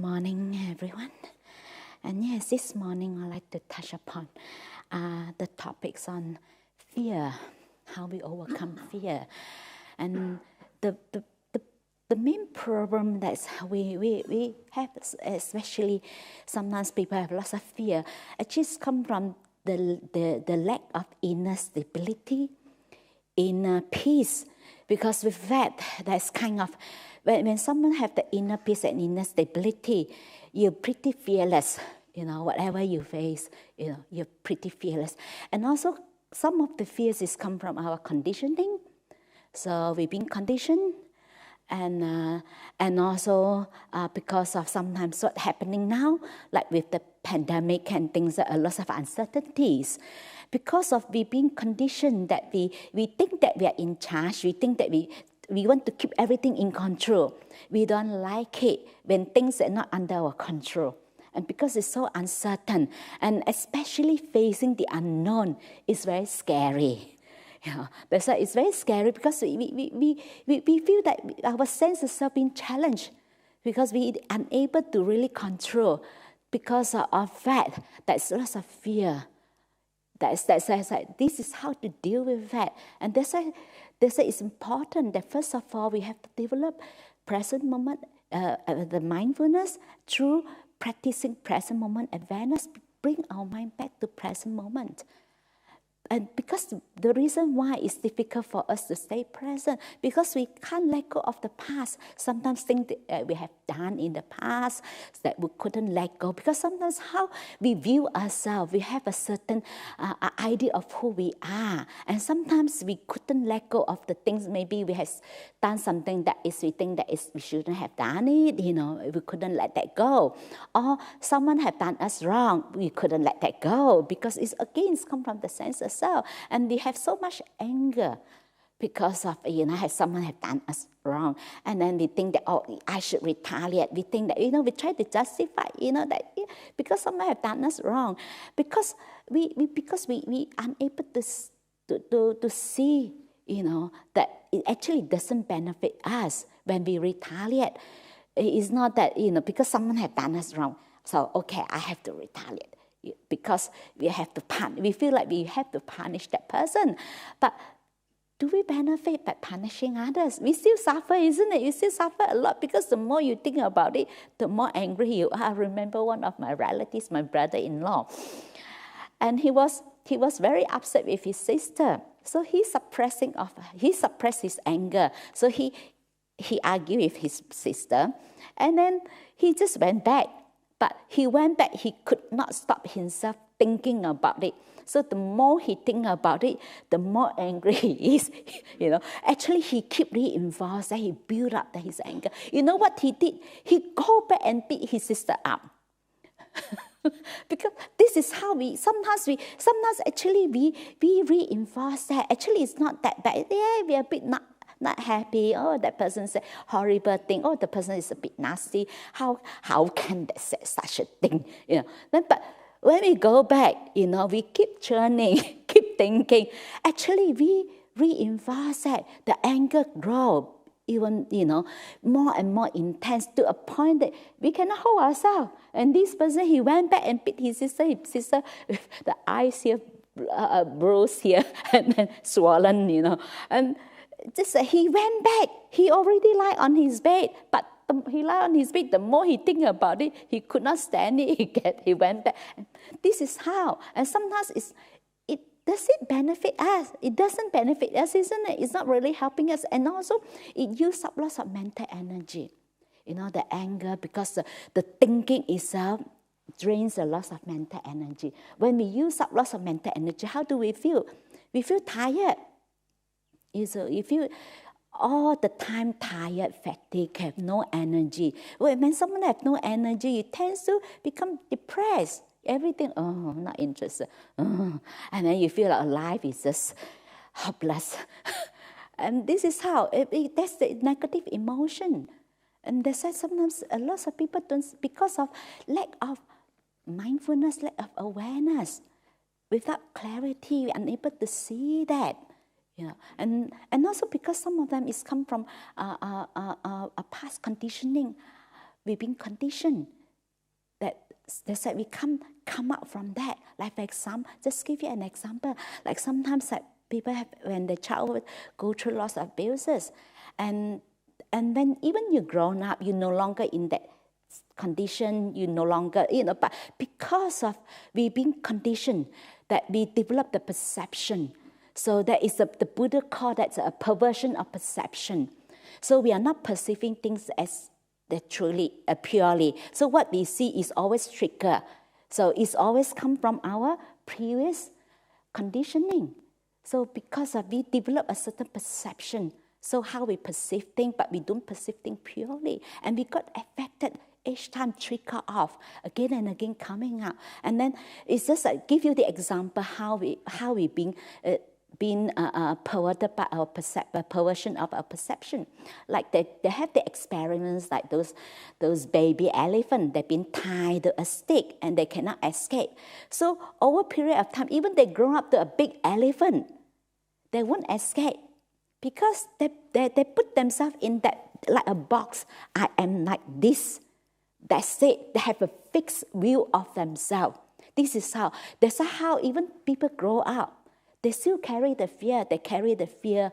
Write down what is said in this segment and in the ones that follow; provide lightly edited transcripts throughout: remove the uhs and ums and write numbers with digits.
morning, everyone. And yes, this morning I'd like to touch upon the topics on fear, how we overcome fear. And the main problem that we have, especially sometimes people have lots of fear, it just comes from the lack of inner stability, inner peace. Because with that, that's kind of, when someone have the inner peace and inner stability, you're pretty fearless. Whatever you face, you're pretty fearless. And also, some of the fears is come from our conditioning. So we've been conditioned, and also because of sometimes what's happening now, like with the pandemic and things, a lot of uncertainties. Because of we being conditioned that we think that we are in charge, we think that we want to keep everything in control. We don't like it when things are not under our control. And because it's so uncertain, and especially facing the unknown is very scary. That's why it's very scary, because we feel that our sense of self being challenged, because we are unable to really control. Because of that, there's lots of fear. That's like, this is how to deal with that. And that's why it's important that first of all, we have to develop present moment, the mindfulness through practicing present moment awareness, bring our mind back to present moment. And because the reason why it's difficult for us to stay present, because we can't let go of the past. Sometimes things that we have done in the past that we couldn't let go. Because sometimes how we view ourselves, we have a certain idea of who we are. And sometimes we couldn't let go of the things. Maybe we have done something that is, we think that is, we shouldn't have done it. We couldn't let that go. Or someone have done us wrong, we couldn't let that go. Because it's come from the sense of self. And we have so much anger because of, someone have done us wrong. And then we think that, I should retaliate. We think that, we try to justify, that because someone have done us wrong. Because we unable to see, that it actually doesn't benefit us when we retaliate. It's not that, because someone have done us wrong. So, okay, I have to retaliate. Because we feel like we have to punish that person. But do we benefit by punishing others? We still suffer, isn't it? You still suffer a lot, because the more you think about it, the more angry you are. I remember one of my relatives, my brother-in-law, and he was very upset with his sister. So he suppressed his anger. So he argued with his sister, and then he just went back. But he went back, he could not stop himself thinking about it. So the more he thinks about it, the more angry he is. Actually he keep reinforced that he built up his anger. You know what he did? He go back and beat his sister up. Because this is how sometimes actually we reinforce that. Actually it's not that bad. Yeah, we are a bit not happy. Oh, that person said horrible thing. Oh, the person is a bit nasty. How can they say such a thing? But when we go back, we keep churning, keep thinking. Actually, we reinforce that. The anger grows even, more and more intense, to a point that we cannot hold ourselves. And this person, he went back and beat his sister with the eyes here, bruised here, and then swollen, and just he went back. He already lied on his bed, but he lied on his bed. The more he think about it, he could not stand it. He went back. And this is how. And sometimes does it benefit us? It doesn't benefit us, isn't it? It's not really helping us. And also, it uses up lots of mental energy. The anger, because the thinking itself drains a lot of mental energy. When we use up lots of mental energy, how do we feel? We feel tired. You feel all the time tired, fatigue, have no energy. When someone has no energy, you tend to become depressed. Everything, I'm not interested. And then you feel like life is just hopeless. And this is how, that's the negative emotion. And that's why sometimes a lot of people don't, because of lack of mindfulness, lack of awareness, without clarity, we're unable to see that. And also because some of them is come from a past conditioning. we've been conditioned. That's why we come out from that. Like for example, just give you an example. Like sometimes like people have, when the child go through lots of abuses, and when even you grown up, you're no longer in that condition, you no longer, but because of we've been conditioned, that we develop the perception. So that is the Buddha called that a perversion of perception. So we are not perceiving things as truly, purely. So what we see is always trigger. So it's always come from our previous conditioning. So because of we develop a certain perception, so how we perceive things, but we don't perceive things purely. And we got affected each time, trigger off, again and again coming out. And then it's just like give you the example how we being perverted by our perversion of our perception. Like they have the experiments like those baby elephants, they've been tied to a stick and they cannot escape. So over a period of time, even they grow up to a big elephant, they won't escape because they put themselves in that like a box. I am like this. That's it. They have a fixed view of themselves. That's how even people grow up. They still carry the fear. They carry the fear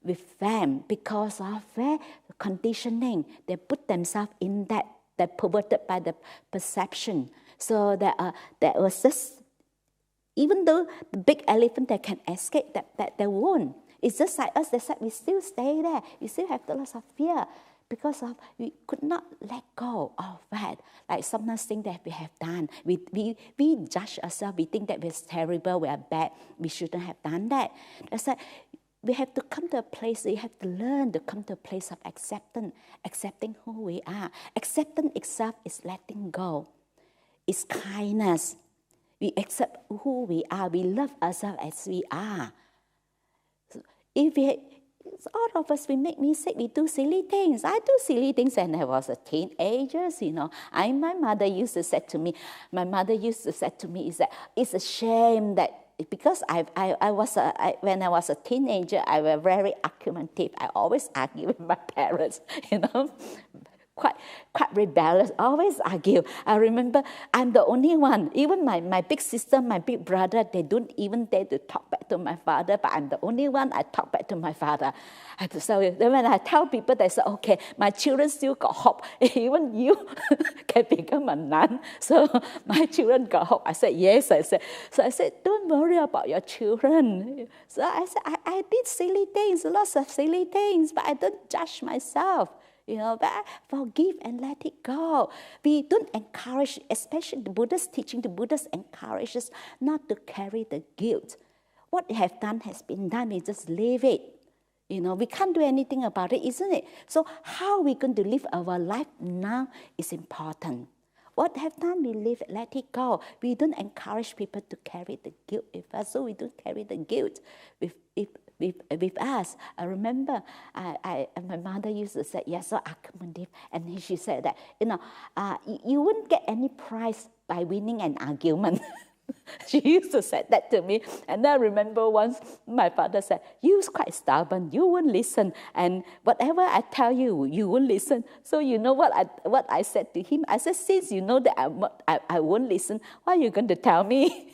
with them because of their conditioning. They put themselves in that. They're perverted by the perception. So that was just, even though the big elephant they can escape, that they won't. It's just like us. They said we still stay there. We still have the lots of fear because of we could not let go of that. Like sometimes things that we have done, we judge ourselves. We think that we're terrible, we are bad. We shouldn't have done that. That's like we have to come to a place. We have to learn to come to a place of acceptance, accepting who we are. Acceptance itself is letting go. It's kindness. We accept who we are. We love ourselves as we are. So all of us, we make mistakes, we do silly things. I do silly things when I was a teenager, My mother used to say to me, is that it's a shame that because when I was a teenager, I was very argumentative. I always argue with my parents, Quite rebellious, always argue. I remember I'm the only one. Even my big sister, my big brother, they don't even dare to talk back to my father, but I'm the only one I talk back to my father. So when I tell people, they say, okay, my children still got hope. Even you can become a nun. So my children got hope. I said, yes. So I said, don't worry about your children. So I said, I did silly things, lots of silly things, but I don't judge myself. But I forgive and let it go. We don't encourage, especially the Buddha's teaching, the Buddha's encourages not to carry the guilt. What we have done has been done, we just leave it. We can't do anything about it, isn't it? So how we're going to live our life now is important. What have done, we leave it, let it go. We don't encourage people to carry the guilt with us, so we don't carry the guilt with us. I remember my mother used to say, you're so argumentative. And she said that, you wouldn't get any prize by winning an argument. She used to say that to me. And I remember once my father said, you're quite stubborn, you won't listen. And whatever I tell you, you won't listen. So you know what I said to him? I said, since you know that I won't listen, why are you going to tell me?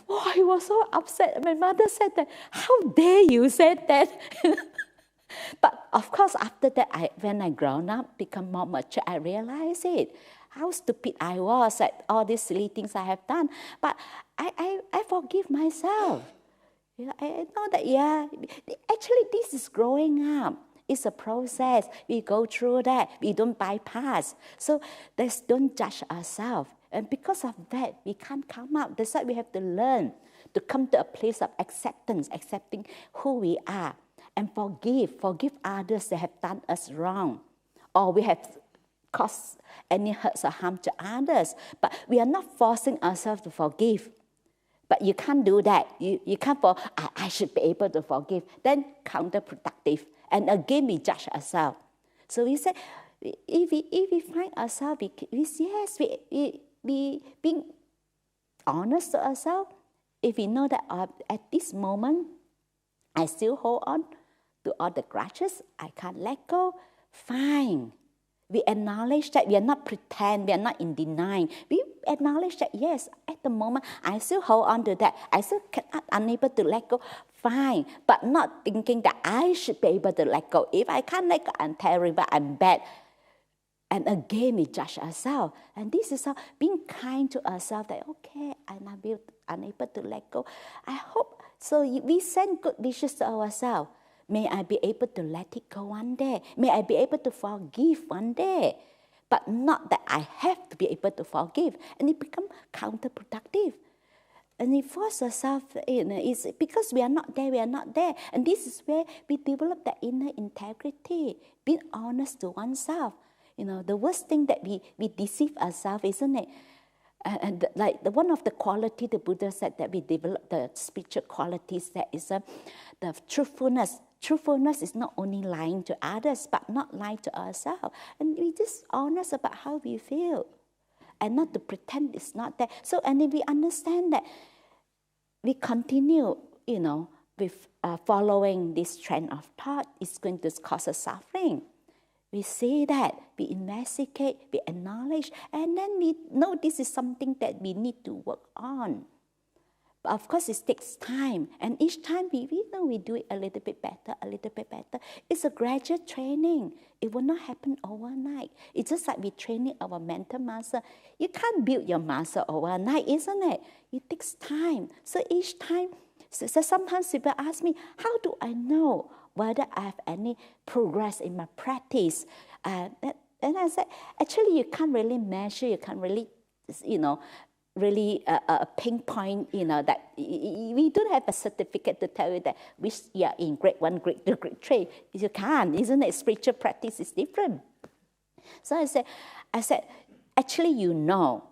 Oh, I was so upset. My mother said that, how dare you say that? But of course, after that, when I grown up, become more mature, I realized it. How stupid I was at all these silly things I have done. But I forgive myself. I know that, actually this is growing up. It's a process. We go through that. We don't bypass. So don't judge ourselves. And because of that, we can't come out. That's why we have to learn to come to a place of acceptance, accepting who we are, and forgive others that have done us wrong, or we have caused any hurt or harm to others. But we are not forcing ourselves to forgive. But you can't do that. You can't I should be able to forgive. Then counterproductive. And again, we judge ourselves. So we say, if we find ourselves, we being honest to ourselves. If we know that at this moment, I still hold on to all the grudges, I can't let go, fine. We acknowledge that we are not pretend, we are not in denying. We acknowledge that, yes, at the moment, I still hold on to that. I still unable to let go. Fine, but not thinking that I should be able to let go. If I can't let go, I'm terrible, I'm bad. And again, we judge ourselves. And this is how being kind to ourselves, that, okay, I'm unable to let go. I hope, so we send good wishes to ourselves. May I be able to let it go one day. May I be able to forgive one day. But not that I have to be able to forgive. And it becomes counterproductive. And it forces ourselves, it's because we are not there, we are not there. And this is where we develop that inner integrity, being honest to oneself. The worst thing that we deceive ourselves, isn't it? And like one of the qualities the Buddha said that we develop the spiritual qualities, that is the truthfulness. Truthfulness is not only lying to others, but not lying to ourselves. And we just honest about how we feel, and not to pretend it's not there. So, and if we understand that, we continue, with following this trend of thought, it's going to cause us suffering. We see that, we investigate, we acknowledge, and then we know this is something that we need to work on. But of course, it takes time, and each time we know we do it a little bit better, a little bit better. It's a gradual training. It will not happen overnight. It's just like we're training our mental muscle. You can't build your muscle overnight, isn't it? It takes time. So each time, so sometimes people ask me, how do I know whether I have any progress in my practice? And I said, actually, you can't really measure, you can't really, really pinpoint, that we don't have a certificate to tell you that you are in grade 1, grade 2, grade 3. You can't, isn't it? Spiritual practice is different. So I said, actually, you know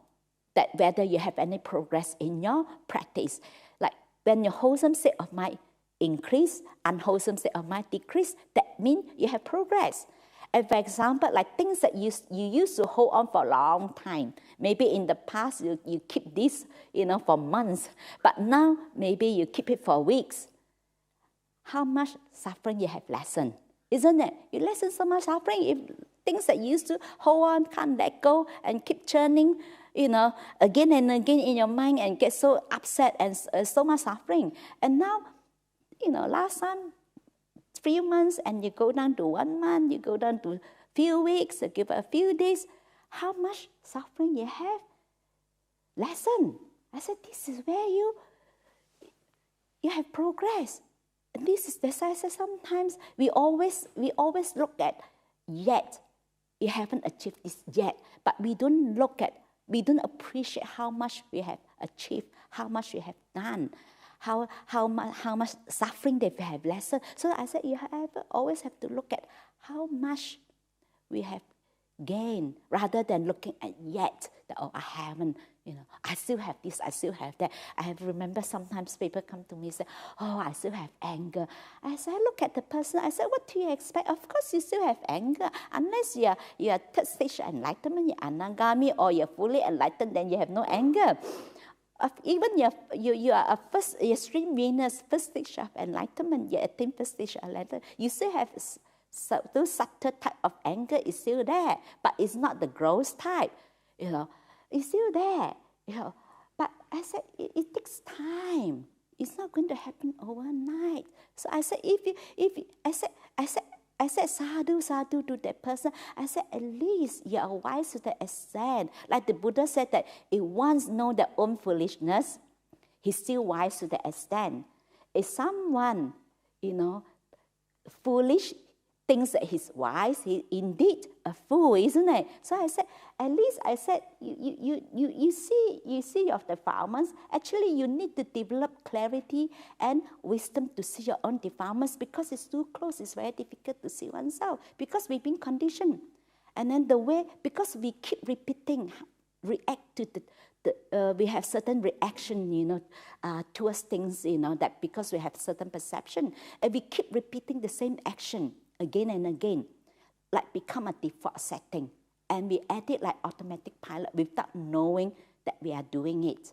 that whether you have any progress in your practice. Like when your wholesome state of mind increase, unwholesome state of mind decrease, that means you have progress. And for example, like things that you used to hold on for a long time. Maybe in the past, you keep this, for months. But now, maybe you keep it for weeks. How much suffering you have lessened, isn't it? You lessen so much suffering if things that you used to hold on, can't let go, and keep churning, again and again in your mind, and get so upset and so much suffering. And now, last time, 3 months, and you go down to 1 month, you go down to a few weeks, you give it a few days, how much suffering you have? Lessen. I said, this is where you have progress. And this is the I said, sometimes we always look at yet. You haven't achieved this yet, but we don't appreciate how much we have achieved, how much we have done. How much suffering they have lessened. So I said, always have to look at how much we have gained, rather than looking at yet, that, I haven't, I still have this, I still have that. I remember sometimes people come to me and say, I still have anger. I said, look at the person. I said, what do you expect? Of course you still have anger. Unless you are third stage enlightenment, you're anagami, or you're fully enlightened, then you have no anger. Even you are a first extreme Venus, first stage of enlightenment, you attain first stage of enlightenment, you still have those subtle type of anger is still there, but it's not the gross type, it's still there, But I said it takes time. It's not going to happen overnight. So I said, I said, sadhu to that person. I said, at least you are wise to the extent. Like the Buddha said that if one knows their own foolishness, he's still wise to the extent. If someone, foolish, thinks that he's wise, he's indeed a fool, isn't it? So I said, at least I said, you see your defilements. Actually, you need to develop clarity and wisdom to see your own defilements, because it's too close. It's very difficult to see oneself, because we've been conditioned. And then because we keep repeating, react to we have certain reaction, towards things, that because we have certain perception, and we keep repeating the same action again and again, like become a default setting. And we add it like automatic pilot without knowing that we are doing it.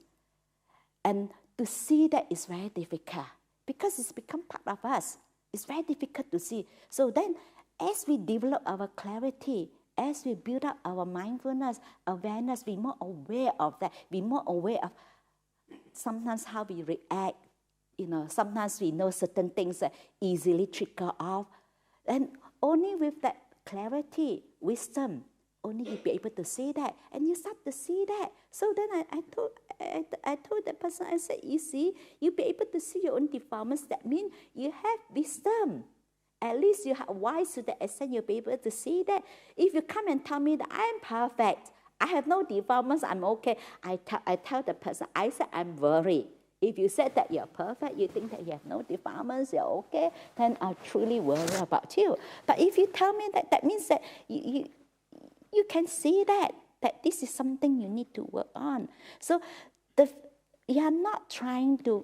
And to see that is very difficult, because it's become part of us. It's very difficult to see. So then, as we develop our clarity as we build up our mindfulness, awareness, we're more aware of that. We're more aware of sometimes how we react. Sometimes we know certain things that easily trigger off. And only with that clarity, wisdom, only you'll be able to see that. And you start to see that. So then I told that person, I said, you see, you'll be able to see your own defilements. That means you have wisdom. At least you are wise to the extent you'll be able to see that. If you come and tell me that I am perfect, I have no defilements, I'm okay, I tell the person, I said I'm worried. If you said that you're perfect, you think that you have no defilements, you're okay, then I'll truly worry about you. But if you tell me that, that means that you can see that this is something you need to work on. So you are not trying to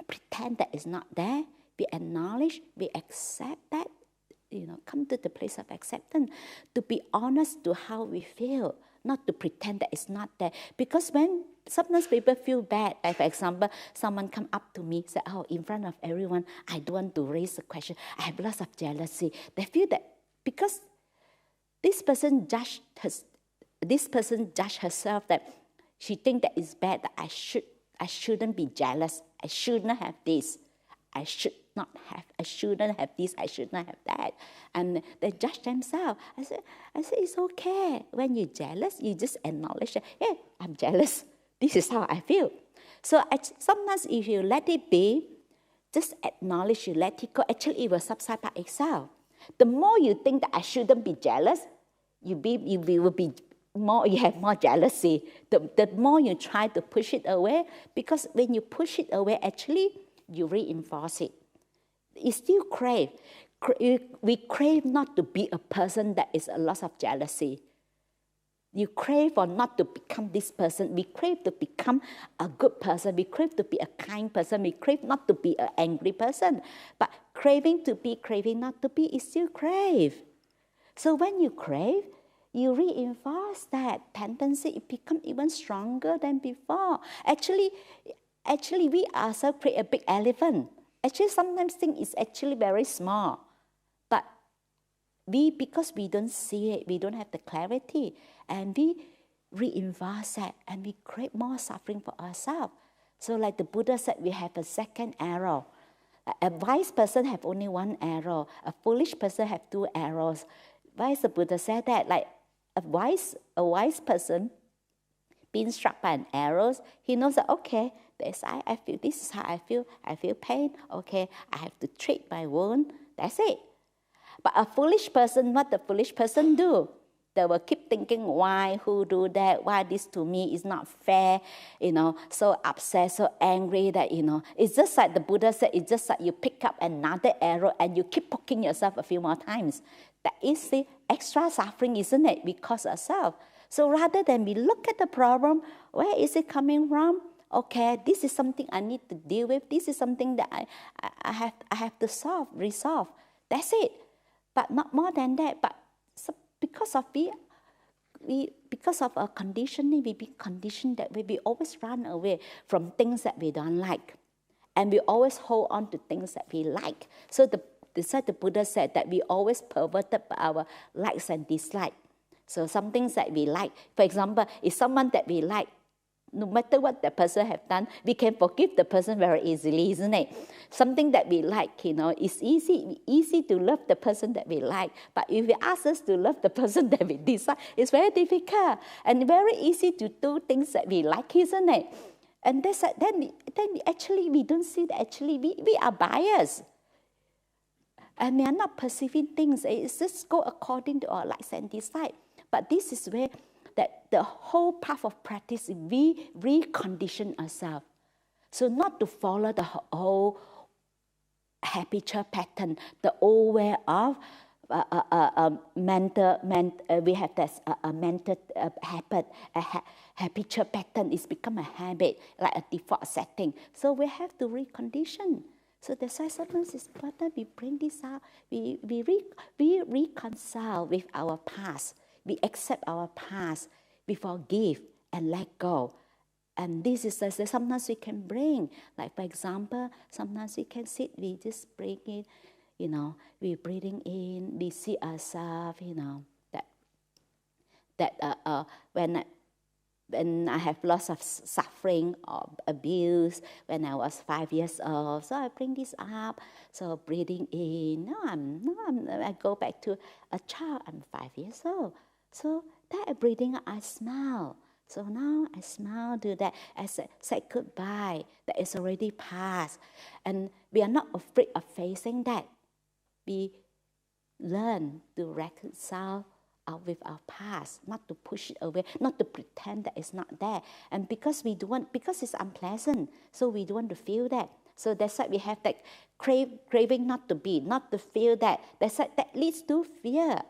pretend that it's not there. We acknowledge, we accept that, come to the place of acceptance, to be honest to how we feel, not to pretend that it's not there. Because when sometimes people feel bad, like for example, someone come up to me, say, oh, in front of everyone, I don't want to raise a question, I have lots of jealousy. They feel that because this person judged herself that she think that it's bad, that I shouldn't be jealous, I shouldn't have this. I shouldn't have this, I shouldn't have that. And they judge themselves. I said, it's okay. When you're jealous, you just acknowledge that, yeah, I'm jealous. This is how I feel. So sometimes if you let it be, just acknowledge, you let it go, actually it will subside by itself. The more you think that I shouldn't be jealous, you have more jealousy. The more you try to push it away, because when you push it away, actually, you reinforce it. You still crave. We crave not to be a person that is a lot of jealousy. You crave for not to become this person. We crave to become a good person. We crave to be a kind person. We crave not to be an angry person. But craving to be, craving not to be is still crave. So when you crave, you reinforce that tendency. It becomes even stronger than before. Actually, we ourselves create a big elephant. Actually, sometimes things is actually very small. But because we don't see it, we don't have the clarity, and we reinforce that, and we create more suffering for ourselves. So like the Buddha said, we have a second arrow. A wise person have only one arrow. A foolish person have two arrows. Why is the Buddha said that? Like a wise person being struck by an arrow, he knows that, okay, I feel, this is how I feel pain, okay, I have to treat my wound, that's it. But a foolish person, what the foolish person do? They will keep thinking, why, who do that, why this to me is not fair, so upset, so angry that, it's just like the Buddha said, it's just like you pick up another arrow and you keep poking yourself a few more times. That is the extra suffering, isn't it? We cause ourselves. So rather than we look at the problem, where is it coming from? Okay, this is something I need to deal with. This is something that I have to resolve. That's it. But not more than that. But because of our conditioning, we be conditioned that way. We always run away from things that we don't like, and we always hold on to things that we like. So the Buddha said that we always perverted by our likes and dislikes. So some things that we like, for example, if someone that we like, no matter what the person have done, we can forgive the person very easily, isn't it? Something that we like, it's easy to love the person that we like. But if you ask us to love the person that we dislike, it's very difficult and very easy to do things that we like, isn't it? And then actually we don't see that actually we are biased. And we are not perceiving things. It's just go according to our likes and dislikes. But this is where that the whole path of practice, we recondition ourselves. So not to follow the whole habitual pattern, the old way of we have this mental habit, habitual pattern. It's become a habit, like a default setting. So we have to recondition. So that's why sometimes it's important we bring this out. We reconcile with our past. We accept our past, we forgive and let go. And this is sometimes we can bring, like for example, sometimes we can sit, we just bring it, we're breathing in, we see ourselves, that that when I have lots of suffering or abuse when I was 5 years old. So I bring this up. So breathing in. I go back to a child. I'm 5 years old. So that breathing, I smile. So now I smile, do that. I say goodbye. That is already past. And we are not afraid of facing that. We learn to reconcile with our past, not to push it away, not to pretend that it's not there. And because because it's unpleasant, so we don't want to feel that. So that's why we have that craving not to be, not to feel that. That's why that leads to fear.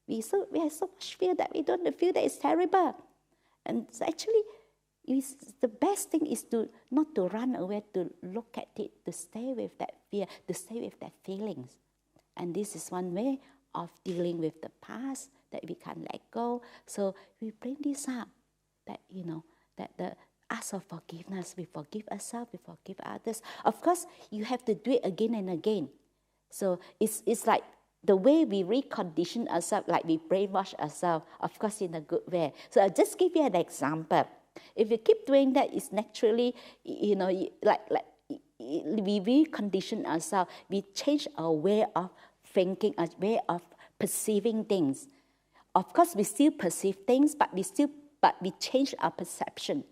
We have so much fear that we don't feel that it's terrible. And so actually, the best thing is not to run away, to look at it, to stay with that fear, to stay with that feelings. And this is one way of dealing with the past that we can't let go. So we bring this up, that, that the ask of forgiveness, we forgive ourselves, we forgive others. Of course, you have to do it again and again. So it's like the way we recondition ourselves, like we brainwash ourselves, of course in a good way. So I'll just give you an example. If you keep doing that, it's naturally, like we recondition ourselves, we change our way of thinking, our way of perceiving things. Of course, we still perceive things, but we change our perception.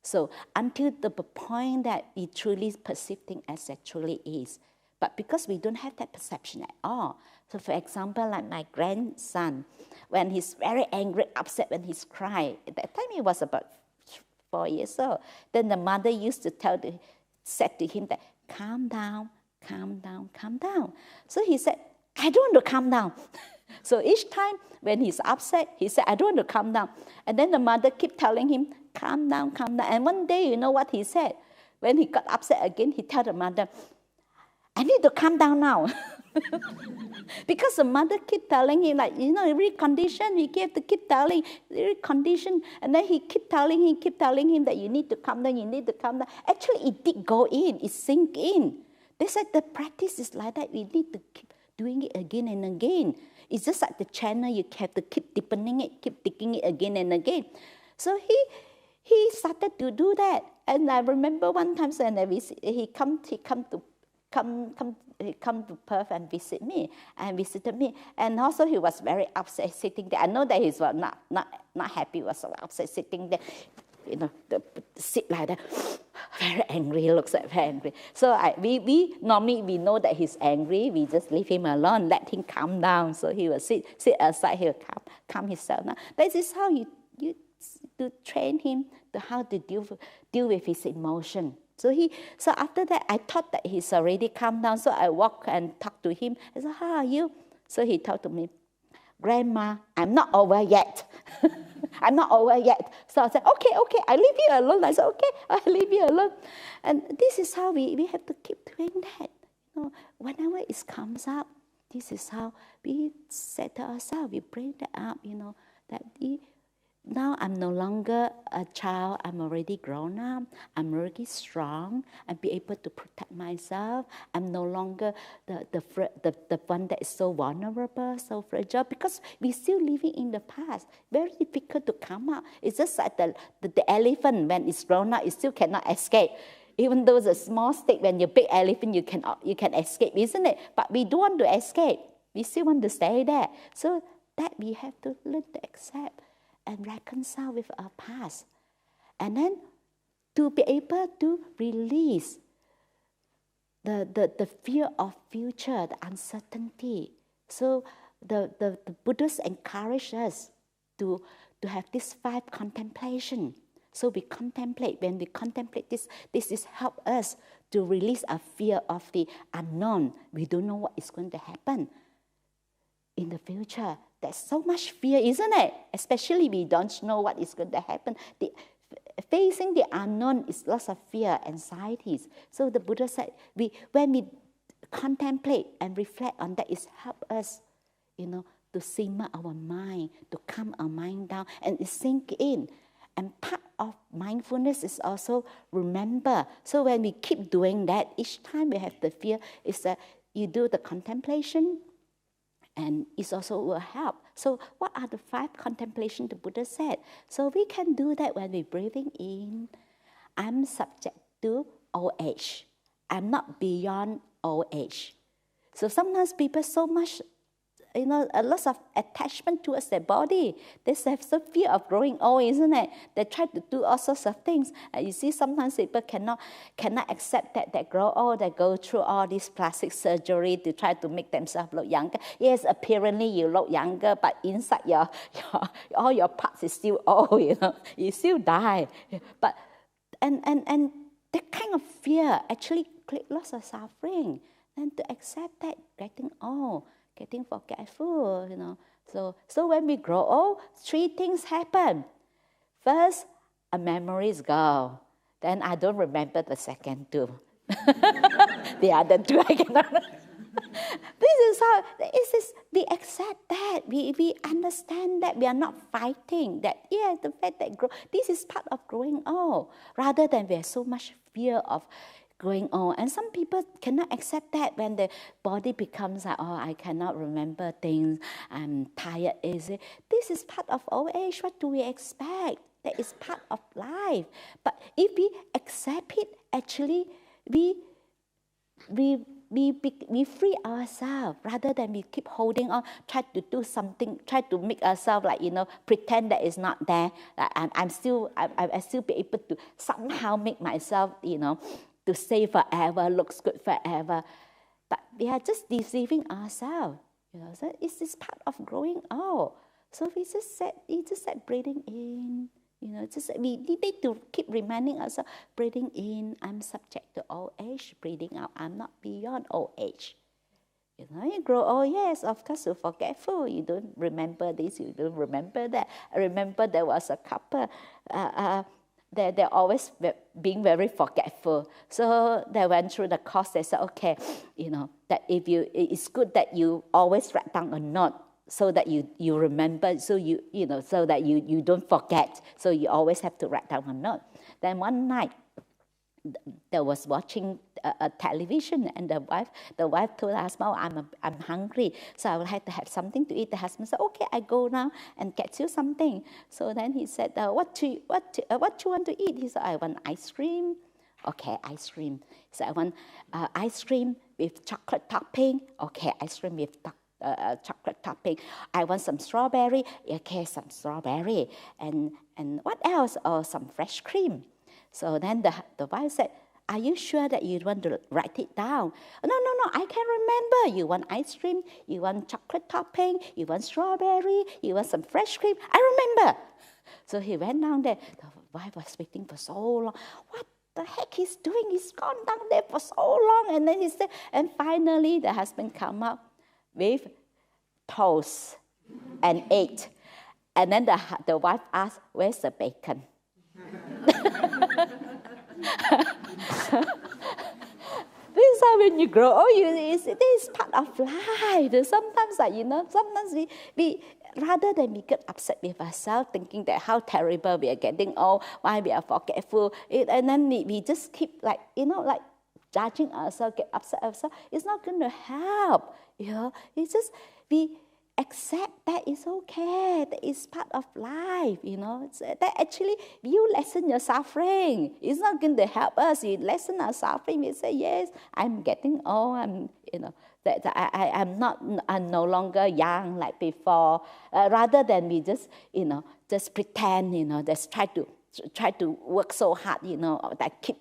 So until the point that we truly perceive things as it truly is. But because we don't have that perception at all. So for example, like my grandson, when he's very angry, upset, when he's crying, at that time he was about 4 years old. Then the mother used to said to him that, calm down, calm down, calm down. So he said, I don't want to calm down. So each time when he's upset, he said, I don't want to calm down. And then the mother kept telling him, calm down, calm down. And one day, you know what he said? When he got upset again, he told the mother, I need to calm down now. Because the mother kept telling him, like, recondition, we have to keep telling, recondition. And then he kept telling him that you need to calm down, you need to calm down. Actually, it did go in, it sink in. They said the practice is like that. We need to keep doing it again and again. It's just like the channel, you have to keep deepening it, keep digging it again and again. So he started to do that. And I remember one time when he come to Perth and visited me. And also he was very upset sitting there. I know that he was not happy, was so upset sitting there. Sit like that, very angry, looks like very angry. So we normally know that he's angry. We just leave him alone, let him calm down. So he will sit aside, he will calm himself down. This is how you to train him to how to deal with his emotion. So after that, I thought that he's already calmed down. So I walk and talk to him. I said, how are you? So he told to me, Grandma, I'm not over yet. I'm not over yet. So I said, okay, I leave you alone. I said, okay, I leave you alone. And this is how we have to keep doing that. Whenever it comes up, this is how we settle ourselves. We bring that up, that now I'm no longer a child. I'm already grown up. I'm already strong. I'll be able to protect myself. I'm no longer the one that is so vulnerable, so fragile, because we're still living in the past. Very difficult to come out. It's just like the elephant, when it's grown up, it still cannot escape. Even though it's a small stick, when you're a big elephant, you can escape, isn't it? But we don't want to escape. We still want to stay there. So that we have to learn to accept and reconcile with our past. And then to be able to release the fear of future, the uncertainty. So the Buddhists encourage us to have this 5 contemplation. So we contemplate. When we contemplate this is help us to release our fear of the unknown. We don't know what is going to happen in the future. There's so much fear, isn't it? Especially we don't know what is going to happen. Facing the unknown is lots of fear, anxieties. So the Buddha said, when we contemplate and reflect on that, it helps us, to simmer our mind, to calm our mind down, and it sink in. And part of mindfulness is also remember. So when we keep doing that, each time we have the fear, is that you do the contemplation, And it also will help. So what are the 5 contemplations the Buddha said? So we can do that when we're breathing in. I'm subject to old age. I'm not beyond old age. So sometimes people so much, a lot of attachment towards their body. They have some fear of growing old, isn't it? They try to do all sorts of things. You see, sometimes people cannot accept that they grow old. They go through all this plastic surgery to try to make themselves look younger. Yes, apparently you look younger, but inside all your parts is still old. You still die. But and that kind of fear actually creates lots of suffering. And to accept that, getting old, getting forgetful, So when we grow old, 3 things happen. First, our memories go. Then I don't remember the second 2. The other 2 I cannot. This is how, we accept that. We understand that we are not fighting. That, the fact that this is part of growing old. Rather than we have so much fear of growing old. And some people cannot accept that when the body becomes like, I cannot remember things, I'm tired, easy. This is part of old age. What do we expect? That is part of life. But if we accept it, actually, we free ourselves rather than we keep holding on, try to do something, try to make ourselves like, pretend that it's not there. Like I still be able to somehow make myself, to stay forever, looks good forever. But we are just deceiving ourselves. So it's just part of growing old. So we just said breathing in. We need to keep reminding ourselves, breathing in, I'm subject to old age. Breathing out, I'm not beyond old age. You grow old, yes, of course you're forgetful. You don't remember this, you don't remember that. I remember there was a couple, they're always being very forgetful. So they went through the course. They said, okay, that it's good that you always write down a note so that you remember, so so that you don't forget. So you always have to write down a note. Then one night, they was watching a television, and the wife told the husband, I'm hungry, so I would like to have something to eat. The husband said, okay, I go now and get you something. So then he said, what you want to eat? He said, I want ice cream. Okay, ice cream. He said, I want ice cream with chocolate topping. Okay, ice cream with chocolate topping. I want some strawberry. Okay, some strawberry. And what else? Oh, some fresh cream. So then the wife said, are you sure that you want to write it down? No, I can remember. You want ice cream, you want chocolate topping, you want strawberry, you want some fresh cream. I remember. So he went down there. The wife was waiting for so long. What the heck he's doing? He's gone down there for so long. And then he said, and finally the husband come up with toast and ate. And then the wife asked, where's the bacon? This is how when you grow old, this is part of life. Sometimes, sometimes we rather than we get upset with ourselves, thinking that how terrible we are getting old, why we are forgetful, and then we just keep judging ourselves, get upset ourselves. It's not going to help. It's just we accept that it's okay, that it's part of life, that actually you lessen your suffering. It's not going to help us. You lessen our suffering. We say, yes, I'm getting old, I'm no longer young like before. Rather than we just pretend, just try to work so hard, that keep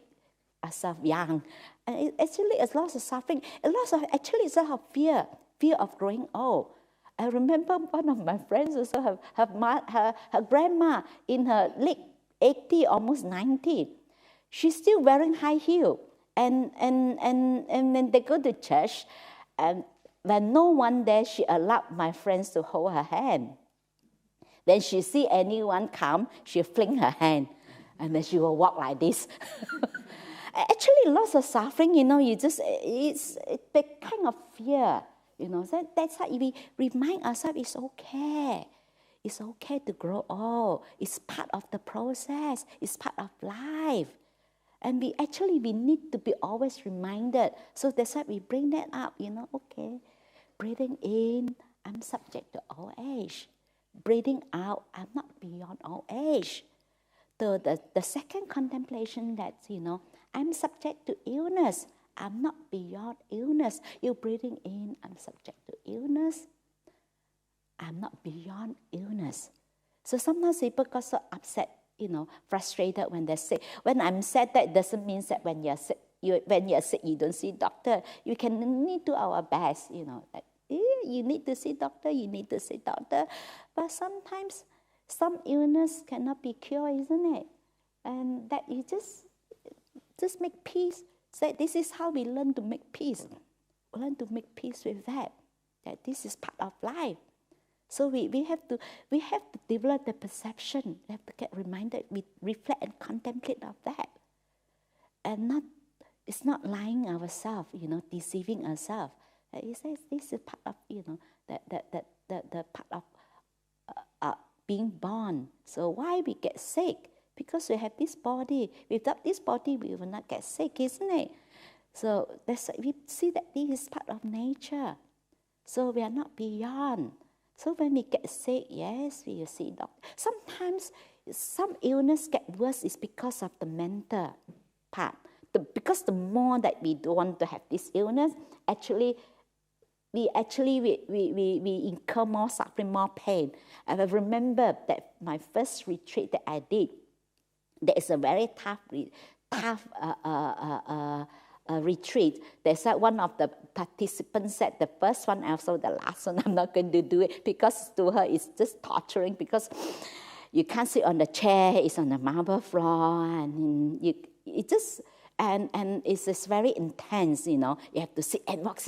ourselves young. And actually it's lots of suffering. It's a lot of fear of growing old. I remember one of my friends also her grandma in her late 80, almost 90. She's still wearing high heel. And when they go to church, and when no one there, she allowed my friends to hold her hand. Then she see anyone come, she fling her hand. And then she will walk like this. Actually, lots of suffering, it's the kind of fear. That's how we remind ourselves it's okay. It's okay to grow old. It's part of the process. It's part of life. And we need to be always reminded. So that's why we bring that up, okay. Breathing in, I'm subject to old age. Breathing out, I'm not beyond old age. The second contemplation that, I'm subject to illness. I'm not beyond illness. You're breathing in, I'm subject to illness. I'm not beyond illness. So sometimes people got so upset, frustrated when they're sick. When I'm sad, that doesn't mean that when you're sick, you don't see doctor. You can need to do our best, that you need to see doctor, But sometimes some illness cannot be cured, isn't it? And that you just make peace. Say, this is how we learn to make peace. Learn to make peace with that this is part of life. So we have to develop the perception. We have to get reminded. We reflect and contemplate of that, and it's not lying ourselves, deceiving ourselves. It says this is part of the part of being born. So why we get sick? Because we have this body. Without this body, we will not get sick, isn't it? So that's we see that this is part of nature. So we are not beyond. So when we get sick, yes, we will see doctor. Sometimes some illness get worse is because of the mental part. Because the more that we don't want to have this illness, we incur more suffering, more pain. I remember that my first retreat that I did, there is a very tough retreat. There's one of the participants said, the first one, also the last one, I'm not going to do it because to her it's just torturing because you can't sit on the chair, it's on the marble floor, and it's just very intense, You have to sit and walk.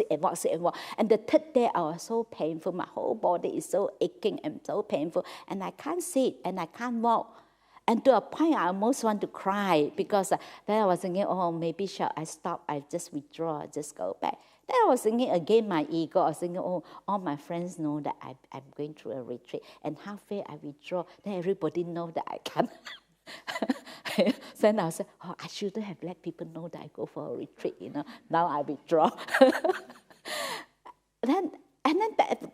And the third day, I was so painful. My whole body is so aching and so painful. And I can't sit and I can't walk. And to a point, I almost want to cry because then I was thinking, maybe shall I stop? I just withdraw, I just go back. Then I was thinking again, my ego. I was thinking, all my friends know that I'm going through a retreat. And halfway I withdraw. Then everybody know that I can't. Then I said, I shouldn't have let people know that I go for a retreat, Now I withdraw.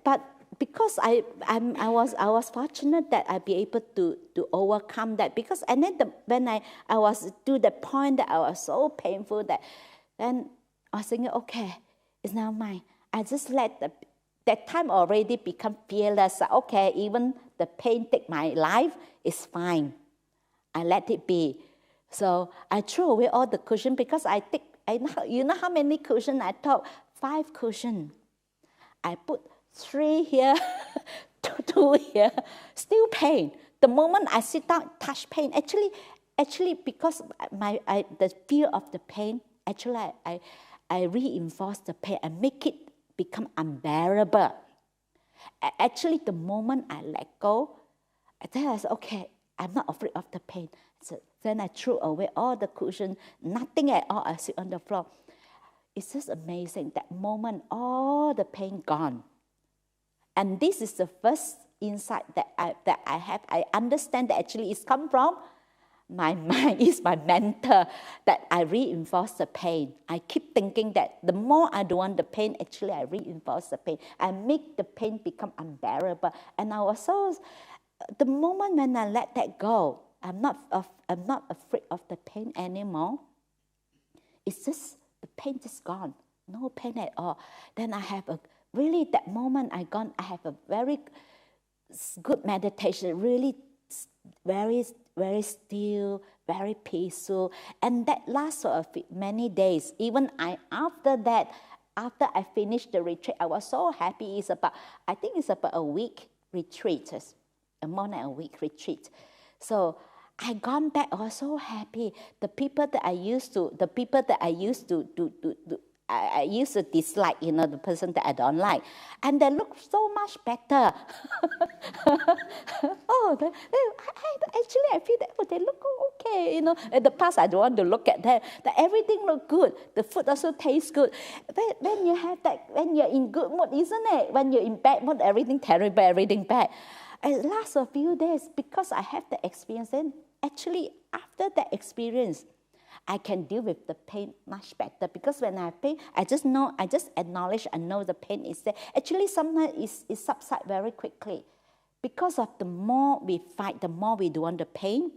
But because I was fortunate that I'd be able to overcome that, because when I was to the point that I was so painful that then I was thinking, okay, it's now mine. I just let that time already become fearless. Okay, even the pain take my life, is fine. I let it be. So I threw away all the cushion because you know how many cushions I took? 5 cushions. I put 3 here, 2 here, still pain. The moment I sit down, touch pain. Actually, because the fear of the pain, I reinforce the pain and make it become unbearable. Actually, the moment I let go, then I said, okay, I'm not afraid of the pain. So then I threw away all the cushions, nothing at all. I sit on the floor. It's just amazing. That moment, all the pain gone. And this is the first insight that I have. I understand that actually it's come from my mind, is my mentor, that I reinforce the pain. I keep thinking that the more I don't want the pain, actually I reinforce the pain. I make the pain become unbearable. And I was the moment when I let that go, I'm not afraid of the pain anymore. It's just, the pain just gone. No pain at all. Then I have really that moment I have a very good meditation, really very, very still, very peaceful. And that lasts for many days. Even after I finished the retreat, I was so happy. I think it's about a week retreat, more than a week retreat. So I gone back, I was so happy. The people that I used to dislike, the person that I don't like, and they look so much better. I feel that they look okay. In the past, I don't want to look at them. That everything look good. The food also tastes good. But when you have that, when you're in good mood, isn't it? When you're in bad mood, everything terrible, everything bad. It lasts a few days because I have the experience. And actually, after that experience, I can deal with the pain much better, because when I have pain, I just acknowledge and know the pain is there. Actually, sometimes it subsides very quickly. Because of the more we fight, the more we don't want the pain,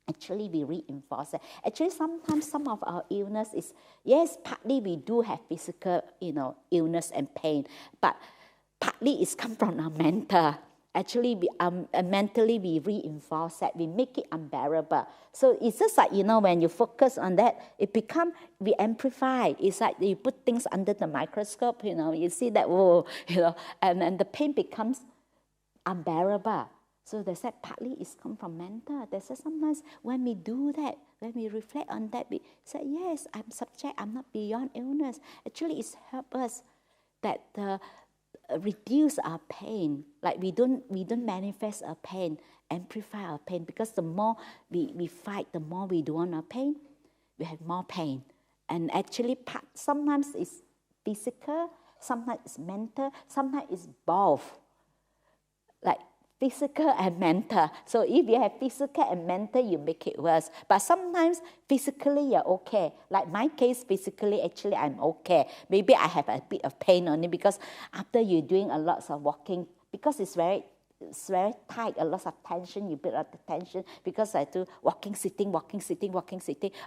actually we reinforce it. Actually, sometimes some of our illness is, yes, partly we do have physical, illness and pain, but partly it's come from our mental. Actually, mentally we reinforce that, we make it unbearable. So it's just like, when you focus on that, we amplify. It's like you put things under the microscope, you see that, and the pain becomes unbearable. So they said partly it's come from mental. They said sometimes when we do that, when we reflect on that, we say, yes, I'm subject, I'm not beyond illness. Actually, it's helped us that reduce our pain. Like we don't manifest our pain, amplify our pain, because the more we fight, the more we do on our pain, we have more pain. And actually sometimes it's physical, sometimes it's mental, sometimes it's both. Like physical and mental. So if you have physical and mental, you make it worse. But sometimes physically you're okay. Like my case, physically, actually I'm okay. Maybe I have a bit of pain only because after you're doing a lot of walking, because it's very tight, a lot of tension, you build up the tension, because I do walking, sitting.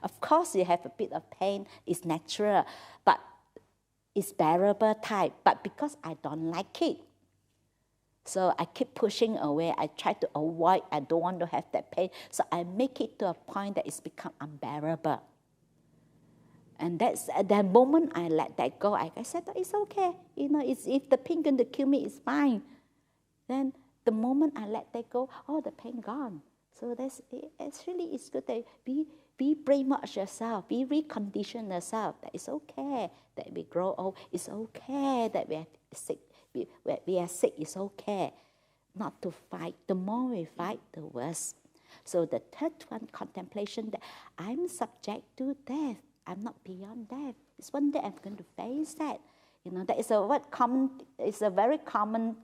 Of course you have a bit of pain, it's natural, but it's bearable type. But because I don't like it, so I keep pushing away. I try to avoid. I don't want to have that pain. So I make it to a point that it's become unbearable. And that's at the moment I let that go. I said, oh, it's okay. If the pain going to kill me, it's fine. Then the moment I let that go, the pain gone. So it's good that be brainwash yourself. Be recondition yourself. That it's okay that we grow old. It's okay that we are sick. We are sick, it's okay not to fight. The more we fight, the worse. So the third one, contemplation, that I'm subject to death. I'm not beyond death. It's one day I'm going to face that. That is it's a very common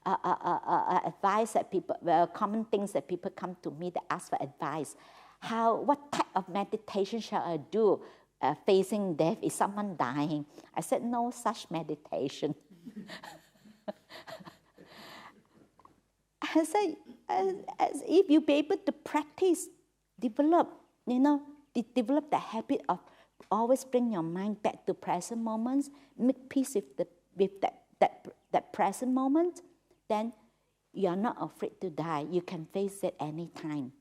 advice that people, common things that people come to me that ask for advice. What type of meditation shall I do facing death? Is someone dying? I said, no such meditation. I say, as if you be able to practice, develop the habit of always bring your mind back to present moments, make peace with that present moment, then you are not afraid to die. You can face it anytime.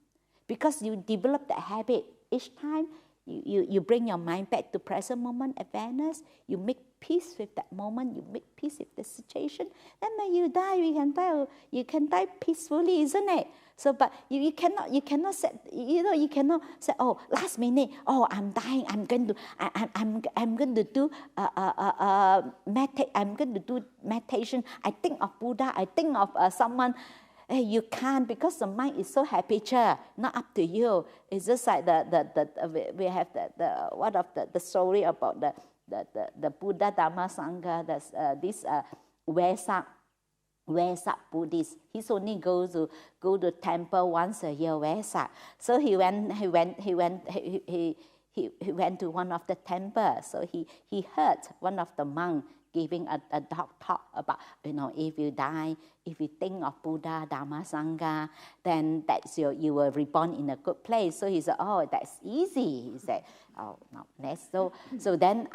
Because you develop that habit. Each time you bring your mind back to present moment awareness, you make peace with that moment, you make peace with the situation. Then when you die, you can die peacefully, isn't it? So, but you cannot say, you cannot say, oh, last minute, oh, I'm dying, I'm going to do meditation. I think of Buddha, I think of someone. Hey, you can't, because the mind is so habitual. Not up to you. It's just like we have the story about the Buddha Dhamma Sangha. This Vesak Buddhist. He's only go to temple once a year. Vesak. So he went to one of the temples. So he heard one of the monks giving a talk about, if you die, if you think of Buddha, Dhamma, Sangha, then that's you were reborn in a good place. So he said, oh, that's easy. He said, oh, no, so then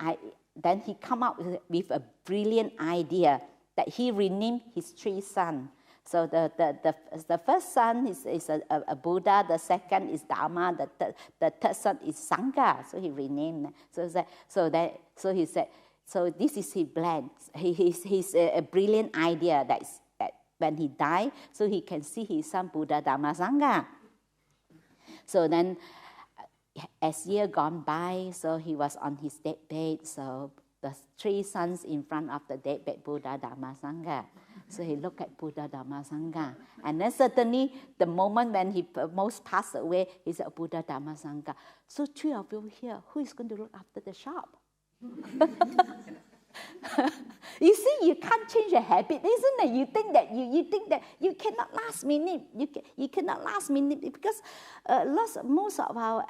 he come up with a brilliant idea that he renamed his 3 sons. So the first son is a Buddha, the second is Dhamma, the third son is Sangha. So he renamed. So he said, so this is his plan. He's a brilliant idea that when he died, so he can see his son Buddha, Dhamma, Sangha. So then, as year gone by, so he was on his deathbed. So the 3 sons in front of the deathbed, Buddha, Dhamma, Sangha. So he looked at Buddha, Dhamma, Sangha. And then suddenly, the moment when he most passed away, he said, Buddha, Dhamma, Sangha. So 3 of you here, who is going to look after the shop? You see, you can't change a habit, isn't it? You think that you cannot last minute. You cannot last minute because most of our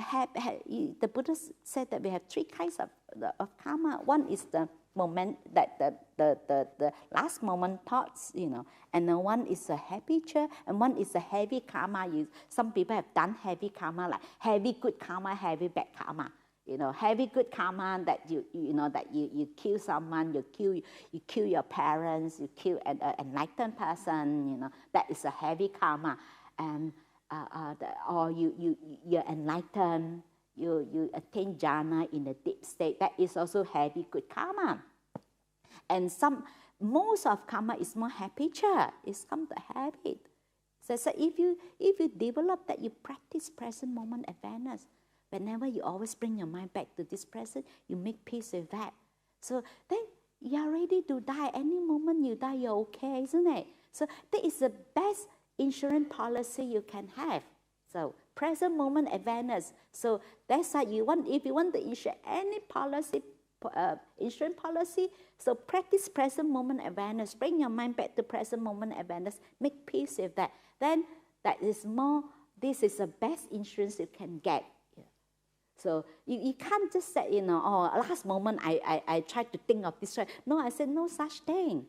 the Buddha said that we have three kinds of karma. One is the moment that the last moment thoughts, and then one is a habitual, and one is a heavy karma. Some people have done heavy karma, like heavy good karma, heavy bad karma. Heavy good karma that you kill someone, you kill your parents, you kill an enlightened person. That is a heavy karma, and or you're enlightened. You attain jhana in a deep state. That is also heavy good karma. And most of karma is more habitual. It's come to habit. So if you develop that, you practice present moment awareness. Whenever you always bring your mind back to this present, you make peace with that. So then you're ready to die. Any moment you die, you're okay, isn't it? So that is the best insurance policy you can have. So present moment awareness. So that's why if you want to insure any policy, insurance policy, so practice present moment awareness. Bring your mind back to present moment awareness. Make peace with that. Then this is the best insurance you can get. So you can't just say, last moment I tried to think of this. No, I said no such thing.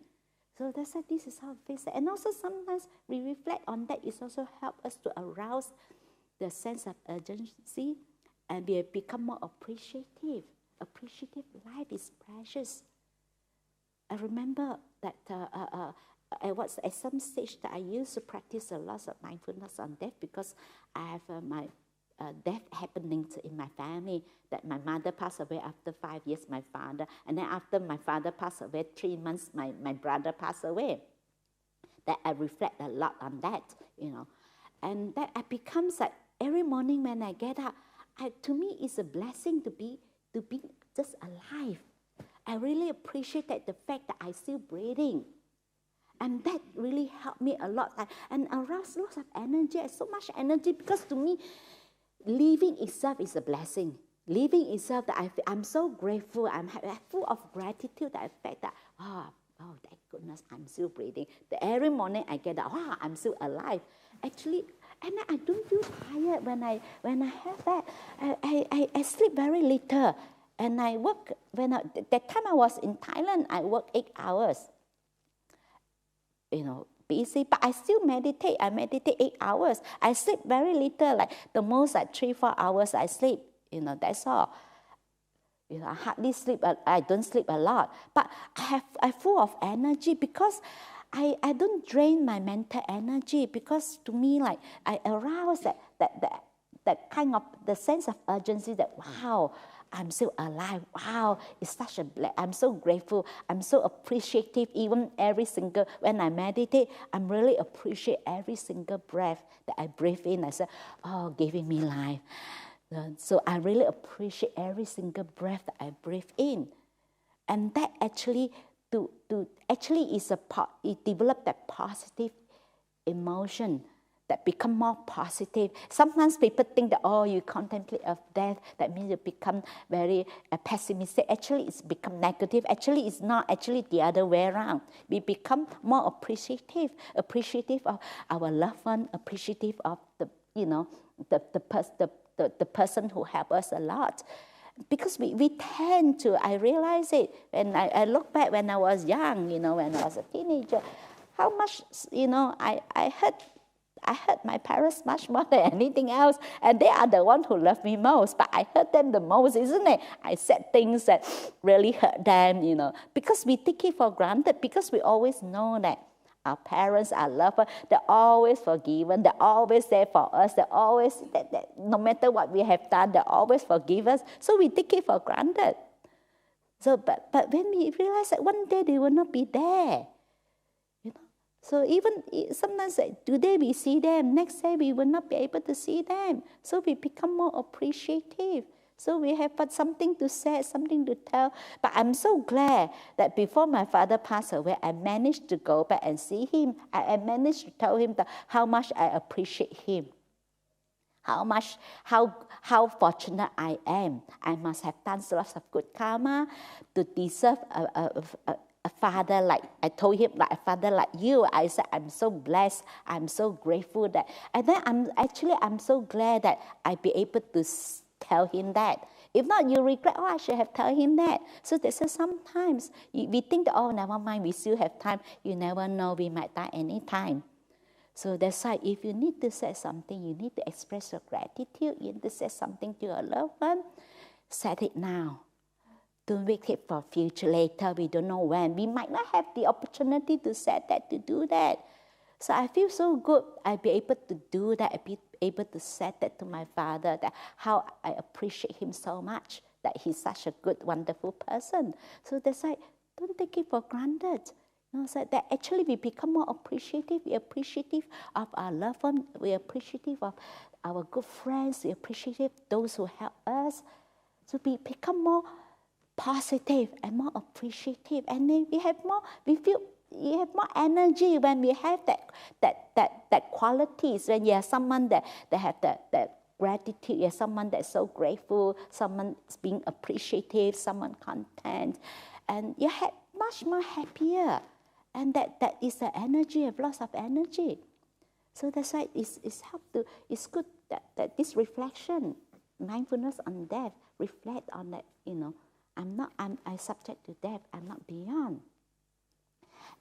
So that's why this is how we face it. And also sometimes we reflect on that. It also helps us to arouse the sense of urgency, and we become more appreciative. Appreciative life is precious. I remember that at some stage that I used to practice a lot of mindfulness on death, because I have my death happening in my family. That my mother passed away after 5 years, my father, and then after my father passed away, 3 months, my brother passed away. That I reflect a lot on that, and that it becomes like every morning when I get up, to me it's a blessing to be just alive. I really appreciate the fact that I'm still breathing. And that really helped me a lot. And aroused lots of energy, so much energy, because to me, living itself is a blessing. Living itself, that I'm so grateful. I'm full of gratitude. That fact that, thank goodness, I'm still breathing. Every morning I get up, I'm still alive. Actually, and I don't feel tired when I have that. I sleep very little. And I work, that time I was in Thailand, I work 8 hours. Busy, but I still meditate. I meditate 8 hours. I sleep very little, like the most like 3-4 hours I sleep. That's all. I hardly sleep. I don't sleep a lot, but I'm full of energy, because I don't drain my mental energy, because to me, like, I arouse that kind of the sense of urgency that, wow, I'm still alive. Wow, it's such a I'm so grateful. I'm so appreciative. Even when I meditate, I'm really appreciate every single breath that I breathe in. I say, giving me life. So I really appreciate every single breath that I breathe in. And that actually, it developed that positive emotion that become more positive. Sometimes people think that, you contemplate of death, that means you become very pessimistic. Actually, it's become negative. Actually, it's not. Actually, the other way around. We become more appreciative of our loved one, appreciative of the person who helped us a lot. Because we tend to, I realize it, and I look back when I was young, when I was a teenager, how much, I hurt my parents much more than anything else, and they are the ones who love me most, but I hurt them the most, isn't it? I said things that really hurt them, because we take it for granted, because we always know that our parents, our loved ones, they're always forgiven, they're always there for us, they're always, no matter what we have done, they always forgive us, so we take it for granted. So, but when we realize that one day they will not be there, so even sometimes today we see them, next day we will not be able to see them. So we become more appreciative. So we have something to say, something to tell. But I'm so glad that before my father passed away, I managed to go back and see him. I managed to tell him how much I appreciate him. How fortunate I am. I must have done lots of good karma to deserve a father like, I told him, like a father like you. I said, I'm so blessed. I'm so grateful that, and then I'm so glad that I be able to tell him that. If not, you regret, I should have told him that. So they say sometimes we think that, never mind, we still have time. You never know, we might die anytime. So that's why if you need to say something, you need to express your gratitude, you need to say something to your loved one, say it now. Don't wait for future later, we don't know when. We might not have the opportunity to say that, to do that. So I feel so good I'll be able to do that, I'll be able to say that to my father, that how I appreciate him so much, that he's such a good, wonderful person. So that's why, don't take it for granted. So that actually we become more appreciative. We're appreciative of our loved ones. We're appreciative of our good friends. We're appreciative of those who help us. So we become more positive and more appreciative. And then we have more energy when we have that qualities. When you have someone that have that gratitude, you have someone that's so grateful, someone being appreciative, someone content, and you have much more happier. And that is the energy, of lots of energy. So that's why it's good that this reflection, mindfulness on death, reflect on that, I'm subject to death, I'm not beyond.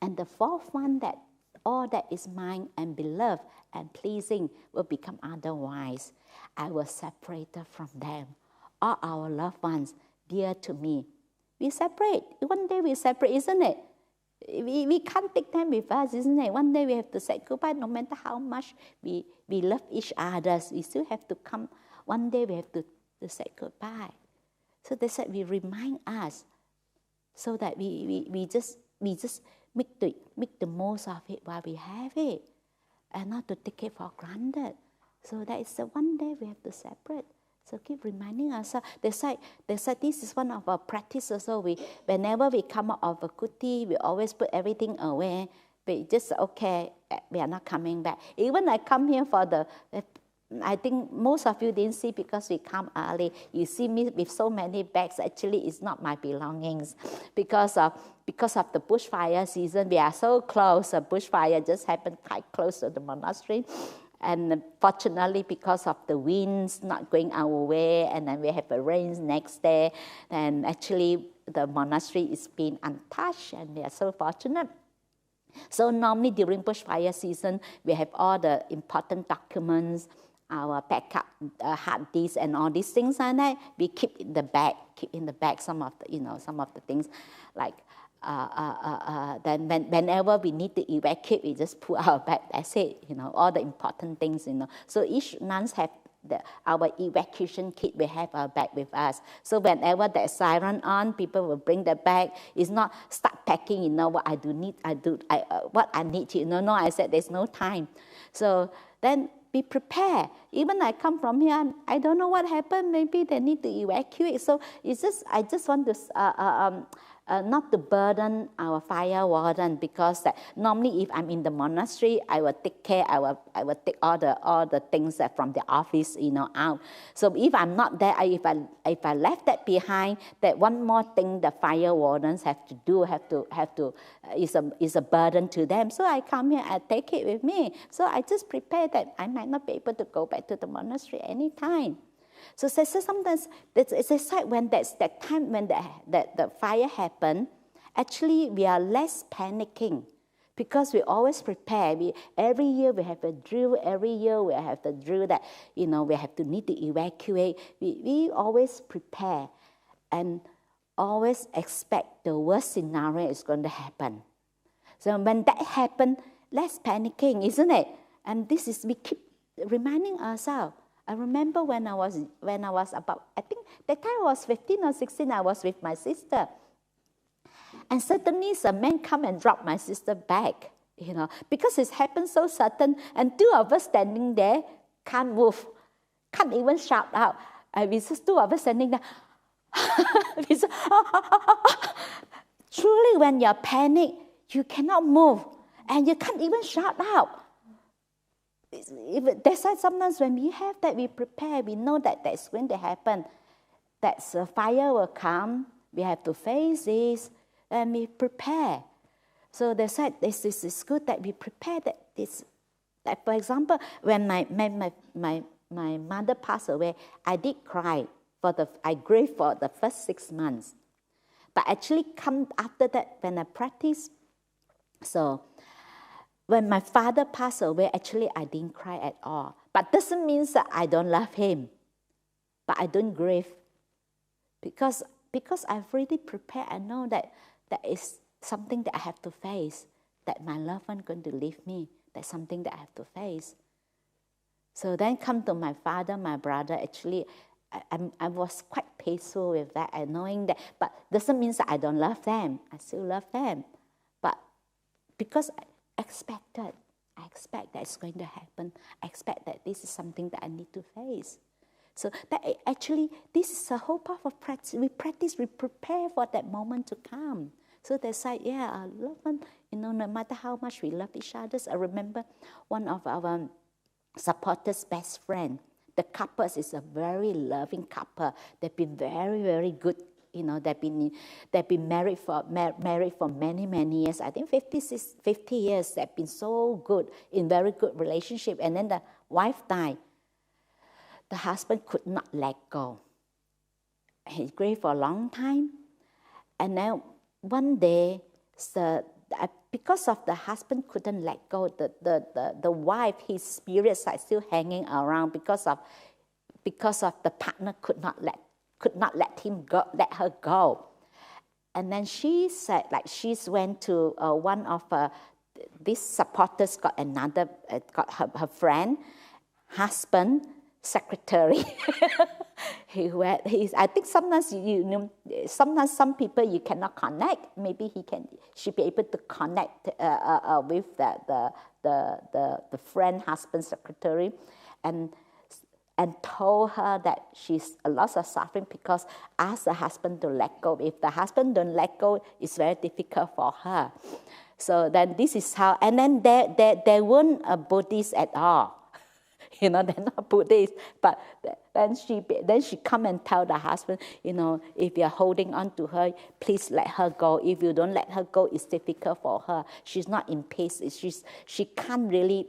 And the fourth one, that all that is mine and beloved and pleasing will become otherwise. I was separated from them. All our loved ones, dear to me. We separate. One day we separate, isn't it? We can't take them with us, isn't it? One day we have to say goodbye. No matter how much we love each other, we still have to come. One day we have to say goodbye. So they said we remind us, so that we just make the most of it while we have it, and not to take it for granted. So that is the one day we have to separate. So keep reminding ourselves. They said this is one of our practices. So whenever we come out of a kuti, we always put everything away. But just, okay, we are not coming back. Even I come here for I think most of you didn't see because we come early. You see me with so many bags. Actually, it's not my belongings. Because of the bushfire season, we are so close. The bushfire just happened quite close to the monastery. And fortunately, because of the winds not going our way, and then we have a rain next day, and actually the monastery is being untouched, and we are so fortunate. So normally during bushfire season, we have all the important documents, our backup hard disks, and all these things, and we keep in the bag. Some of the things, like. Then whenever we need to evacuate, we just pull our bag. That's it, all the important things, So each nuns have our evacuation kit. We have our bag with us. So whenever there's siren on, people will bring the bag. It's not start packing, what I need. No, I said there's no time. So then be prepared. Even I come from here, I don't know what happened. Maybe they need to evacuate. So I just want to not to burden our fire warden, because normally if I'm in the monastery, I will take care. I will take all the things from the office, out. So if I'm not there, if I left that behind, that one more thing the fire wardens have to do, is a burden to them. So I come here, I take it with me. So I just prepare that I might not be able to go back to the monastery anytime. So sometimes it's like when that's that time when the fire happened, actually we are less panicking, because we always prepare. Every year we have a drill. Every year we have the drill that we have to need to evacuate. We always prepare and always expect the worst scenario is going to happen. So when that happened, less panicking, isn't it? And we keep reminding ourselves. I remember when I was about, I think that time I was 15 or 16, I was with my sister. And suddenly some man come and drop my sister back, because it happened so sudden, and two of us standing there, can't move, can't even shout out. And we just two of us standing there. We said, Truly, when you're panicked, you cannot move, and you can't even shout out. That's why sometimes when we have that, we prepare. We know that that's going to happen. That fire will come. We have to face this, and we prepare. So they said this is good that we prepare that this. Like for example, when my mother passed away, I did cry I grieved for the first 6 months. But actually come after that when I practiced. So when my father passed away, actually I didn't cry at all. But doesn't mean that I don't love him. But I don't grieve. Because I've really prepared. I know that is something that I have to face. That my loved one going to leave me. That's something that I have to face. So then come to my father, my brother. Actually, I was quite peaceful with that and knowing that. But doesn't mean that I don't love them. I still love them. But because I expect that it's going to happen. I expect that this is something that I need to face. So that actually, this is a whole part of practice. We prepare for that moment to come. So they say, yeah, our loved one, no matter how much we love each other. I remember one of our supporters' best friend. The couple is a very loving couple. They've been very, very good. They've been married for many, many years. I think 50 years. They've been so good, in very good relationship. And then the wife died. The husband could not let go. He grieved for a long time. And now one day, because of the husband couldn't let go, the wife, his spirits are still hanging around because of the partner could not let her go. And then she said, like she went to one of these supporters got her friend, husband, secretary. I think sometimes sometimes some people you cannot connect. Maybe she be able to connect with the friend, husband, secretary, and told her that she's a lot of suffering because ask the husband to let go. If the husband don't let go, it's very difficult for her. So then this is how. And then they weren't Buddhists at all. They're not Buddhists, but then she come and tell the husband, if you're holding on to her, please let her go. If you don't let her go, it's difficult for her. She's not in peace. She can't really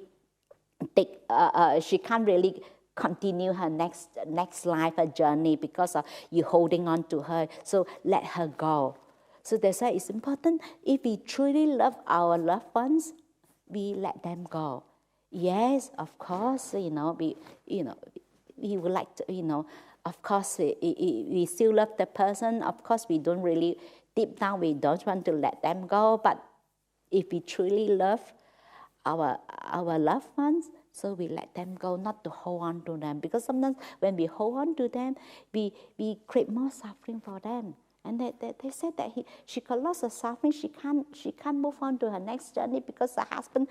continue her next life, her journey, because of you holding on to her. So let her go. So that's why it's important. If we truly love our loved ones, we let them go. Yes, of course, we would like to, of course, we still love the person. Of course, we don't really, deep down, we don't want to let them go. But if we truly love our loved ones, so we let them go, not to hold on to them. Because sometimes when we hold on to them, we create more suffering for them. And they said that she got lots of suffering. She can't move on to her next journey because the husband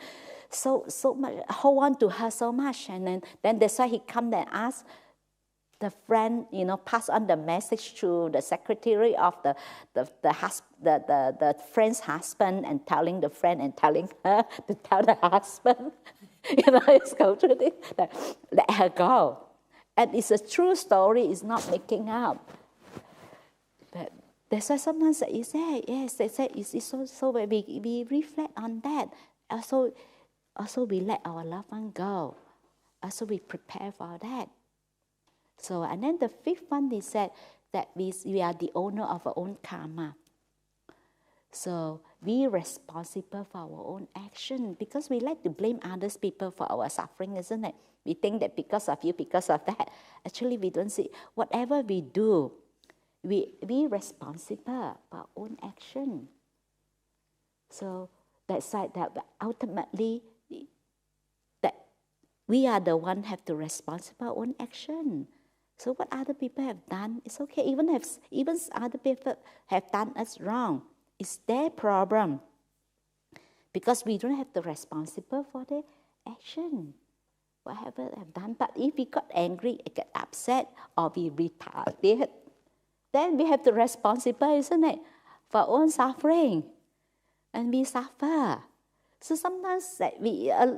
so much hold on to her so much. And then that's why he come and ask the friend, pass on the message to the secretary of the friend's husband, and telling the friend and telling her to tell the husband, it's go through this, let her go. And it's a true story. It's not making up. But that's why sometimes they say, yes, they say it's so we reflect on that. Also we let our loved one go. Also we prepare for that. So, and then the fifth one, they said that we are the owner of our own karma. So we are responsible for our own action, because we like to blame others people for our suffering, isn't it? We think that because of you, because of that. Actually, we don't see. Whatever we do, we responsible for our own action. So that's like that. But ultimately, that we are the one have to responsible for our own action. So what other people have done, it's okay. Even other people have done us wrong, it's their problem. Because we don't have to responsible for their action, whatever they have done. But if we got angry, get upset, or we retaliate, then we have to responsible, isn't it, for our own suffering, and we suffer. So sometimes that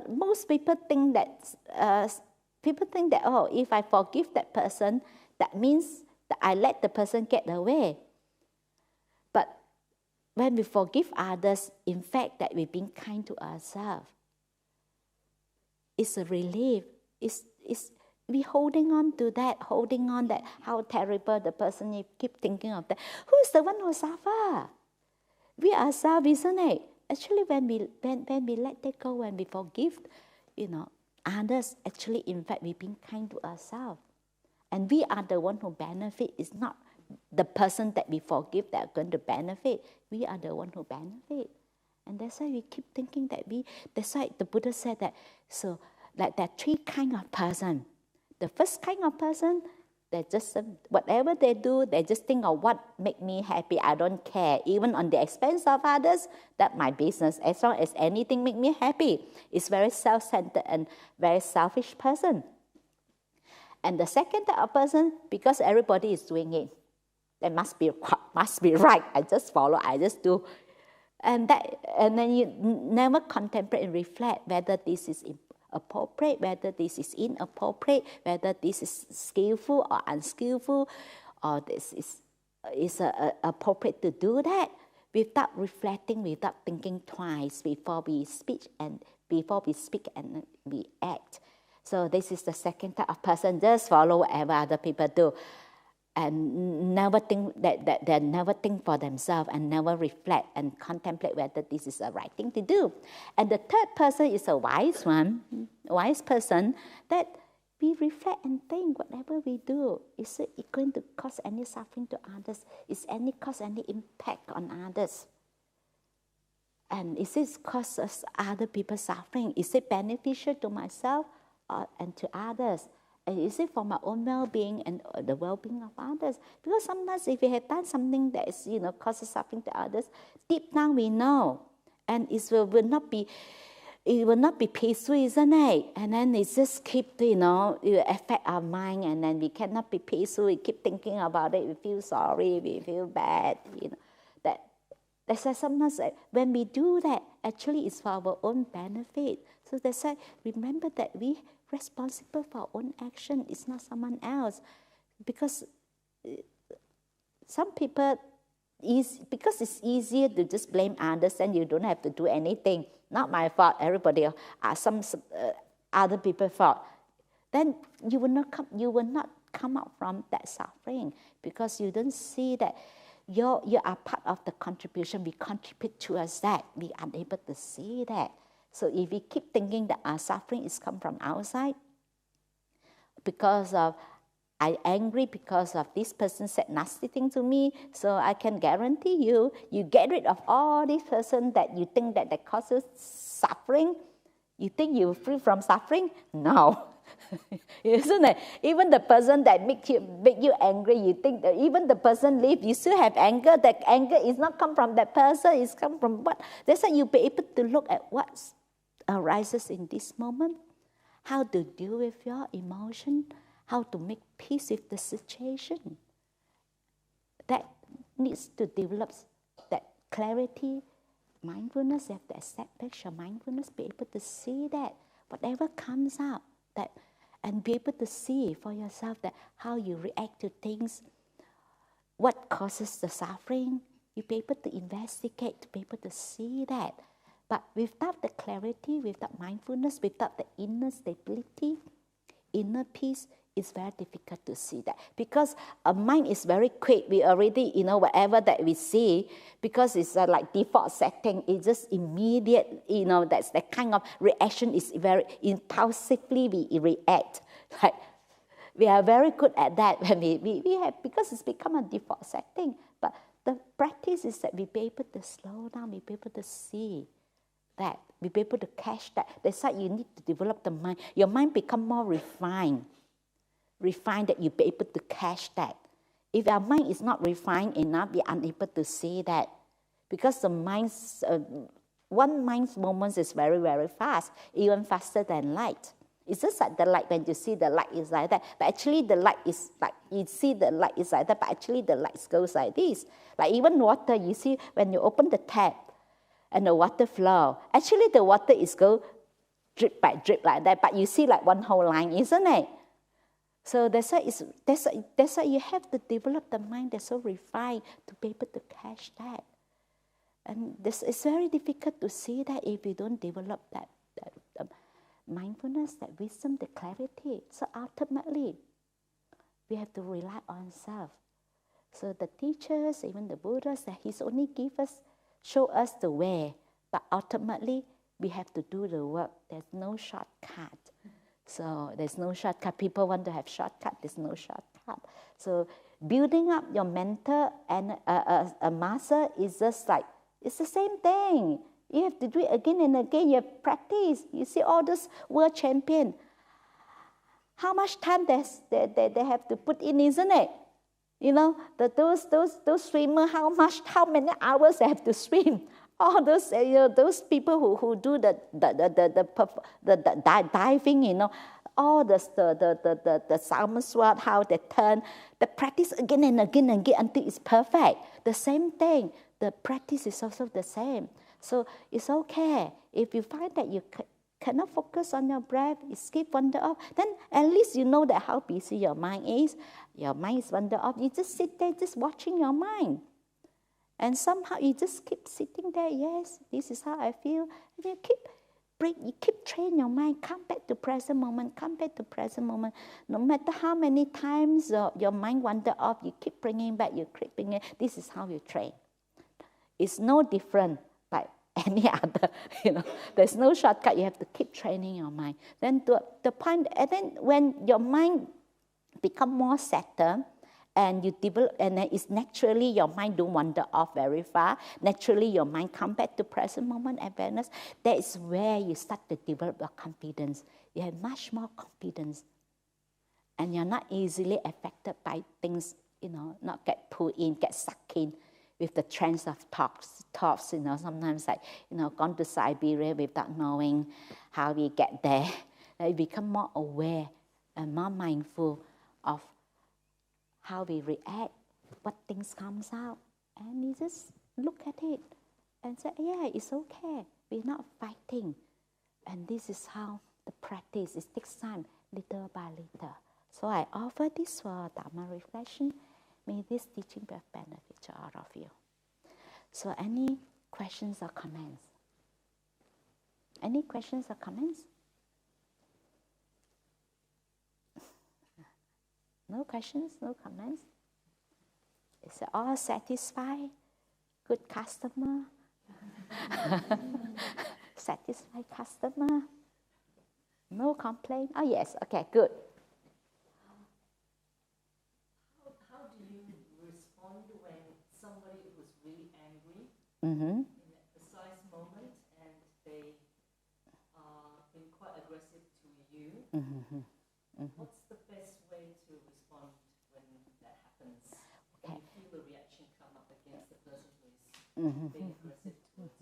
most people think that if I forgive that person, that means that I let the person get away. when we forgive others, in fact, that we're being kind to ourselves. It's a relief. We holding on to that, how terrible the person is, keep thinking of that. Who's the one who suffer? We ourselves, isn't it? Actually, when we let that go, when we forgive, others, actually, in fact, we're being kind to ourselves. And we are the one who benefit. It's not the person that we forgive that are going to benefit. We are the one who benefit. And that's why we keep thinking that's why the Buddha said that, so like there are three kinds of person. The first kind of person, they just, whatever they do, they just think of what make me happy. I don't care. Even on the expense of others, that's my business. As long as anything make me happy. It's very self-centered and very selfish person. And the second type of person, because everybody is doing it, that must be right. I just follow, I just do. And then you never contemplate and reflect whether this is appropriate, whether this is inappropriate, whether this is skillful or unskillful, or this is appropriate to do that, without reflecting, without thinking twice before we speak and we act. So this is the second type of person. Just follow whatever other people do, and never think that they never think for themselves, and never reflect and contemplate whether this is the right thing to do. And the third person is a wise person, that we reflect and think whatever we do, is it going to cause any suffering to others? Is any cause any impact on others? And is it causes other people suffering? Is it beneficial to myself and to others? And is it for my own well-being and the well-being of others? Because sometimes if we have done something that is, causes suffering to others, deep down we know, and it will not be peaceful, isn't it? And then it just keep, it affect our mind, and then we cannot be peaceful. We keep thinking about it. We feel sorry. We feel bad. That's why sometimes when we do that, actually it's for our own benefit. So that's why remember that we responsible for our own action. It's not someone else. Because some people, because it's easier to just blame others and you don't have to do anything. Not my fault, everybody, some other people's fault. Then you will not come out from that suffering, because you don't see that you are part of the contribution. We contribute towards that. We are unable to see that. So if we keep thinking that our suffering is come from outside, because of I'm angry because of this person said nasty thing to me, so I can guarantee you get rid of all these person that you think that causes suffering. You think you're free from suffering? No. Isn't it? Even the person that make you angry, you think that even the person leave, you still have anger. That anger is not come from that person, it's come from what? That's why you'll be able to look at what arises in this moment, how to deal with your emotion, how to make peace with the situation. That needs to develop that clarity, mindfulness. You have to establish your mindfulness, be able to see that whatever comes out, that, and be able to see for yourself that how you react to things, what causes the suffering. You be able to investigate, to be able to see that. But without the clarity, without mindfulness, without the inner stability, inner peace, it's very difficult to see that. Because our mind is very quick. We already, whatever that we see, because it's like default setting, it's just immediate, that's the kind of reaction is very impulsively we react. Like, we are very good at that when we have, because it's become a default setting. But the practice is that we be able to slow down, we be able to see that, we be able to catch that. That's why you need to develop the mind. Your mind become more refined that you be able to catch that. If our mind is not refined enough, we are unable to see that. Because the mind's, one mind's moments is very, very fast, even faster than light. It's just like the light, when you see the light is like that, but actually the light is like, you see the light is like that, but actually the light goes like this. Like even water, you see when you open the tap and the water flow, actually the water is go drip by drip like that, but you see like one whole line, isn't it? So that's why you have to develop the mind that's so refined to be able to catch that. And this is very difficult to see that if we don't develop that mindfulness, that wisdom, the clarity. So ultimately, we have to rely on ourselves. So the teachers, even the Buddhas, that He's only show us the way. But ultimately, we have to do the work. There's no shortcut. So there's no shortcut. People want to have shortcut. There's no shortcut. So building up your mentor and a master is just like, it's the same thing. You have to do it again and again. You have practice. You see all those world champions. How much time they have to put in, isn't it? You know, those swimmers, how many hours they have to swim? All those those people who do the diving, you know, all the somersault, how they turn, the practice again and again and again until it's perfect. The same thing. The practice is also the same. So it's okay if you find that you cannot focus on your breath, you skip wander off, then at least you know that how busy your mind is. Your mind is wander off. You just sit there, just watching your mind. And somehow you just keep sitting there. Yes, this is how I feel. And you keep training your mind. Come back to present moment. Come back to present moment. No matter how many times your mind wander off, you keep bringing back. You keep bringing it. This is how you train. It's no different by any other. You know, there's no shortcut. You have to keep training your mind. Then to the point. And then when your mind become more settled, and you develop, and then it's naturally your mind don't wander off very far. Naturally, your mind come back to present moment awareness. That is where you start to develop your confidence. You have much more confidence, and you're not easily affected by things. You know, not get pulled in, get sucked in with the trends of thoughts. You know, sometimes like gone to Siberia without knowing how we get there. You become more aware and more mindful of how we react, what things comes out, and you just look at it and say, yeah, it's okay. We're not fighting. And this is how the practice, it takes time, little by little. So I offer this for Dhamma reflection. May this teaching be of benefit to all of you. So any questions or comments? Any questions or comments? No questions, no comments? Is it all satisfied? Good customer? Satisfied customer? No complaint? Oh yes, okay, good. How do you respond when somebody was really angry Mm-hmm. in a precise moment and they are being quite aggressive to you? Mm-hmm. Mm-hmm. What's the best way to respond when that happens? Okay. When you feel the reaction come up against the person who is Mm-hmm. being aggressive towards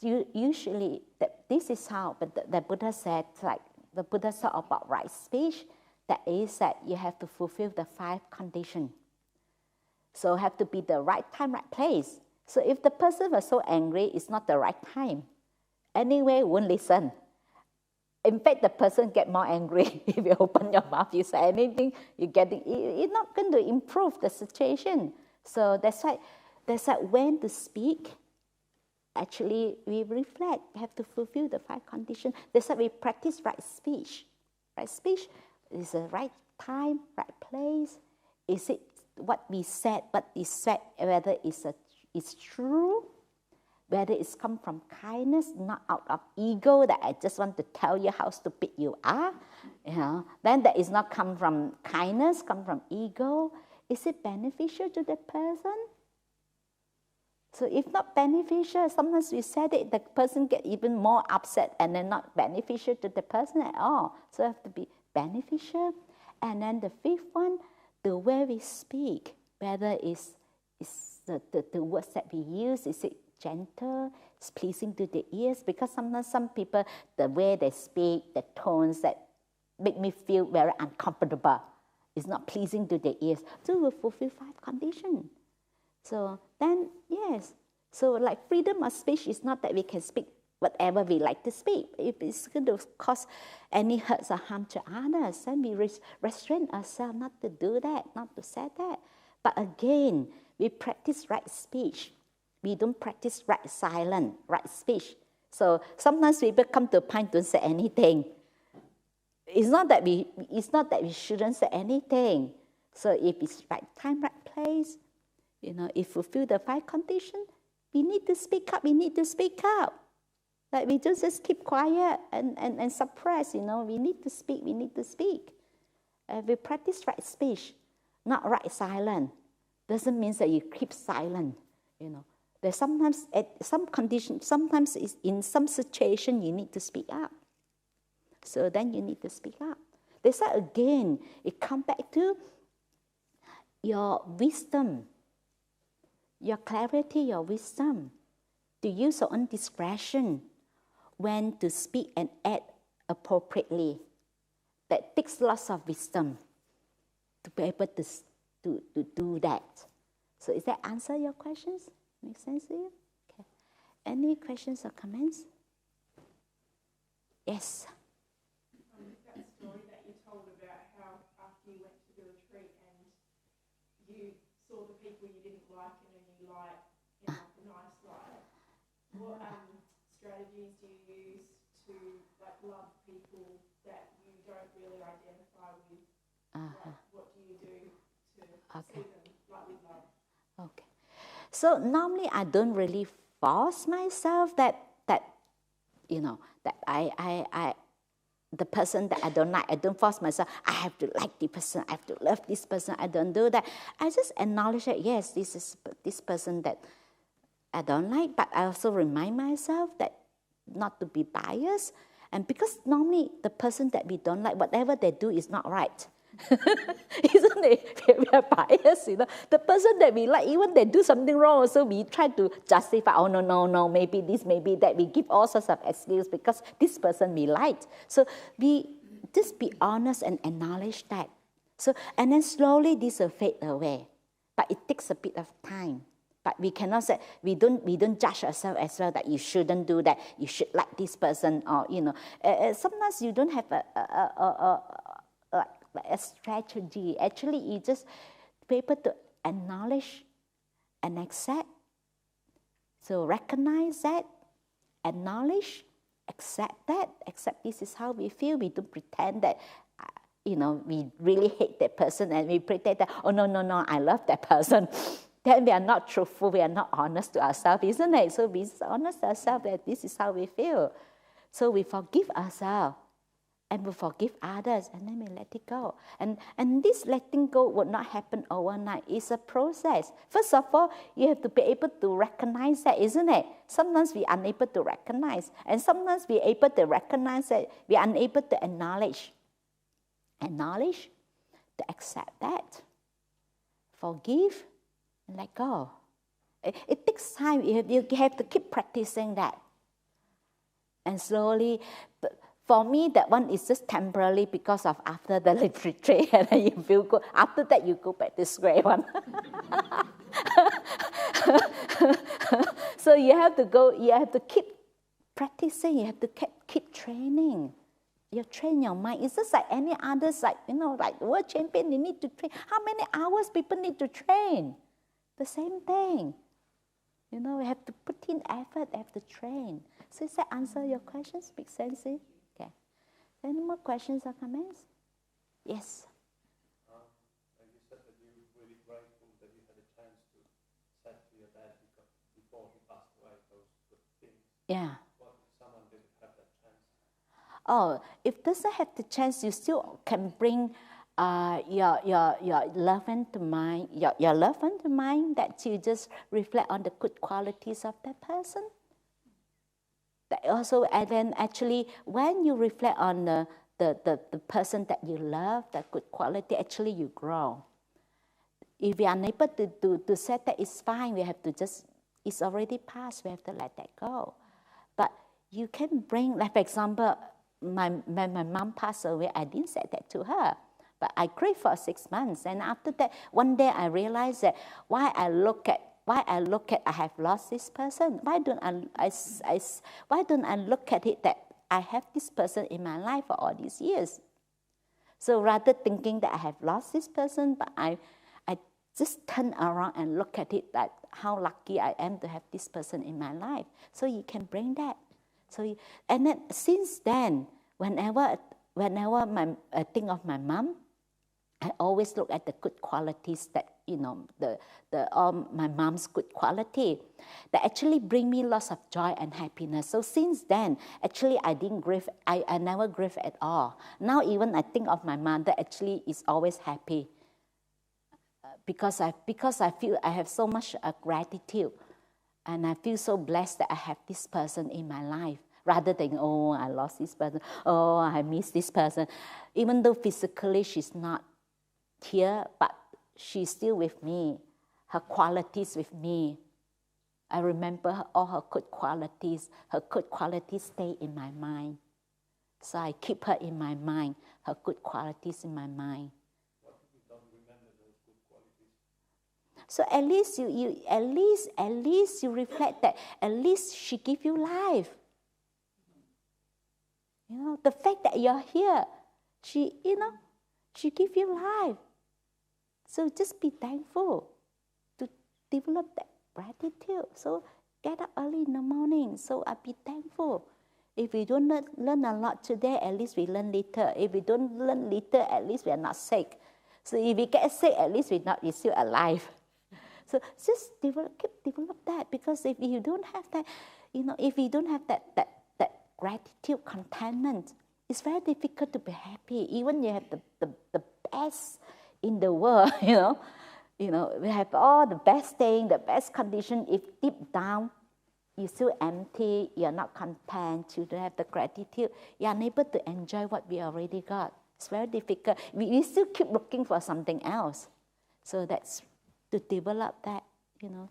you? Usually, this is how, but the Buddha said, like, the Buddha talked about right speech, that is that you have to fulfill the 5 conditions. So have to be the right time, right place. So if the person was so angry, it's not the right time. Anyway, won't listen. In fact, the person get more angry if you open your mouth, you say anything, you're not going to improve the situation. So that's why when to speak, actually we reflect, we have to fulfill the 5 conditions. That's why we practice right speech. Right speech is the right time, right place. Is it what we said, what is said, whether it's true, whether it's come from kindness, not out of ego, that I just want to tell you how stupid you are, then that is not come from kindness, come from ego. Is it beneficial to the person? So if not beneficial, sometimes we said it, the person get even more upset and then not beneficial to the person at all. So it have to be beneficial. And then the 5th one, the way we speak, whether it's the words that we use, is it gentle, it's pleasing to the ears? Because sometimes some people, the way they speak, the tones that make me feel very uncomfortable, is not pleasing to the ears. So we'll fulfill 5 conditions. So then, yes. So like freedom of speech is not that we can speak whatever we like to speak. If it's going to cause any hurt or harm to others, then we restrain ourselves not to do that, not to say that. But again, we practice right speech. we don't practice right silence, right speech. So sometimes people come to a point, don't say anything. It's not that we shouldn't say anything. So if it's right time, right place, if we feel the 5 conditions, we need to speak up. We need to speak up. Like we just keep quiet and suppress. We need to speak. We need to speak. We practice right speech, not right silence. Doesn't mean that you keep silent. There's sometimes at some condition, sometimes in some situation you need to speak up. So then you need to speak up. That's why again, it comes back to your wisdom, your clarity, your wisdom, to use your own discretion when to speak and act appropriately. That takes lots of wisdom to be able to do that. So does that answer your questions? Make sense to you? Okay. Any questions or comments? Yes. That story that you told about how after you went to the retreat and you saw the people you didn't like in a new light, in like a nice light. What strategies do you use to love people that you don't really identify with? What do you do to see them with love? Okay. So normally I don't really force myself that I the person that I don't like, I don't force myself, I have to like this person, I have to love this person, I don't do that. I just acknowledge that, yes, this is this person that I don't like, but I also remind myself that not to be biased. And because normally the person that we don't like, whatever they do is not right. Isn't it? We are biased, The person that we like, even they do something wrong, also we try to justify, oh, no, maybe this, maybe that. We give all sorts of excuses because this person we liked. So we just be honest and acknowledge that. So, and then slowly this will fade away. But it takes a bit of time. But we cannot say, we don't judge ourselves as well that you shouldn't do that, you should like this person, or, sometimes you don't have a strategy. Actually, you just be able to acknowledge and accept. So recognize that, acknowledge, accept that, accept this is how we feel. We don't pretend that, we really hate that person and we pretend that, oh, no, I love that person. Then we are not truthful, we are not honest to ourselves, isn't it? So we honest to ourselves that this is how we feel. So we forgive ourselves. And we forgive others, and then we let it go. And this letting go will not happen overnight. It's a process. First of all, you have to be able to recognize that, isn't it? Sometimes we are unable to recognize. And sometimes we are able to recognize that we are unable to acknowledge. Acknowledge, to accept that. Forgive, and let go. It takes time. You have to keep practicing that. And slowly... For me, that one is just temporarily because of after the retreat, and then you feel good. After that, you go back to square one. So you have to keep practicing. You have to keep training. You train your mind. It's just like any others, like world champion, you need to train. How many hours people need to train? The same thing. We have to put in effort, have to train. So does that answer your questions? Make sense? Any more questions or comments? Yes. You said that you were really grateful that you had a chance to say to your dad before he passed away those good things. Yeah. What if someone didn't have that chance? Oh, if doesn't have the chance, you still can bring your loved one to mind. Your loved one to mind, that you just reflect on the good qualities of that person. That also, and then actually, when you reflect on the person that you love, that good quality, actually you grow. If we are unable to say that it's fine, we have to just, it's already past, we have to let that go. But you can bring, like for example, my mom passed away, I didn't say that to her. But I cried for 6 months. And after that, one day I realized that why I look at I have lost this person. Why don't I look at it that I have this person in my life for all these years? So rather thinking that I have lost this person, but I just turn around and look at it that how lucky I am to have this person in my life. So you can bring that. And then since then, whenever I think of my mom, I always look at the good qualities that, my mom's good quality that actually bring me lots of joy and happiness. So since then, actually I didn't grieve, I never grieve at all. Now even I think of my mom that actually is always happy because I feel I have so much gratitude, and I feel so blessed that I have this person in my life. Rather than, oh, I lost this person, oh, I miss this person. Even though physically she's not here, but she's still with me. Her qualities with me. I remember all her good qualities. Her good qualities stay in my mind. So I keep her in my mind, her good qualities in my mind. What if you don't remember those good qualities? So at least you reflect that. At least she give you life. The fact that you're here, she give you life. So just be thankful to develop that gratitude. So get up early in the morning. So I be thankful. If we don't learn a lot today, at least we learn later. If we don't learn later, at least we are not sick. So if we get sick, at least we're still alive. So just keep develop that, because if you don't have that, if you don't have that gratitude, contentment, it's very difficult to be happy. Even you have the best in the world, we have all the best thing, the best condition. If deep down you're still empty, you're not content, you don't have the gratitude, you're unable to enjoy what we already got. It's very difficult. We still keep looking for something else. So that's to develop that, to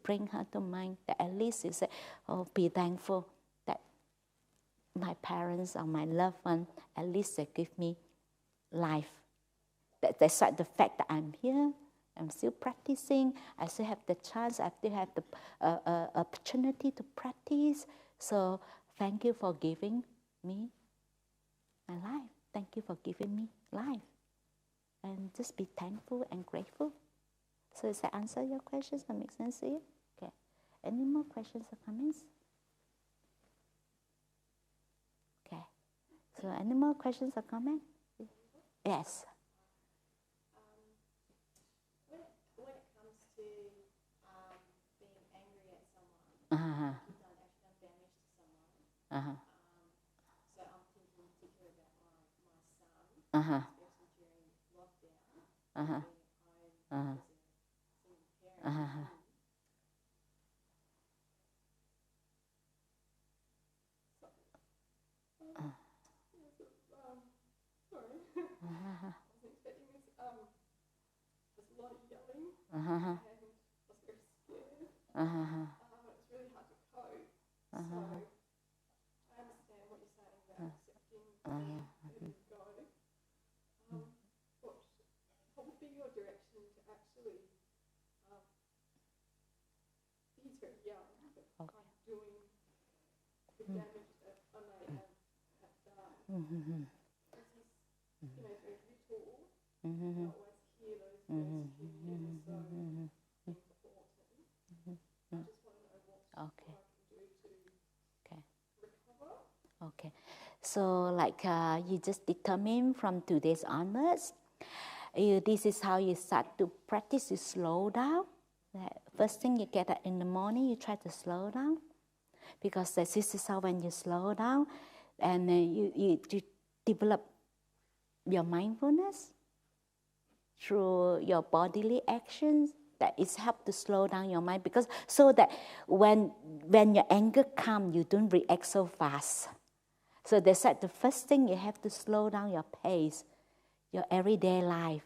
bring her to mind that at least you say, oh, be thankful that my parents or my loved one, at least they give me life. That's why the fact that I'm here, I'm still practicing, I still have the chance, I still have the opportunity to practice. So thank you for giving me my life. Thank you for giving me life. And just be thankful and grateful. So does that answer your questions? That makes sense to you? Okay. Any more questions or comments? Okay. So any more questions or comments? Yes. When it comes to being angry at someone, you've done damage to someone. So I'm thinking particularly about my son, especially during lockdown. Sorry, I wasn't expecting this. There's a lot of yelling, and I was very scared. It's really hard to cope. So I understand what you're saying about accepting and letting go. What would be your direction to actually? He's very young, but I'm doing the damage that I may have done. He's, very little. I always hear those words to him, so important. I just want to know what I can do to recover. Okay. So you just determine from today's onwards, this is how you start to practice. You slow down. First thing you get up in the morning, you try to slow down, because this is how when you slow down, and you develop your mindfulness through your bodily actions. That is help to slow down your mind, because so that when your anger comes, you don't react so fast. So they said the first thing you have to slow down your pace, your everyday life,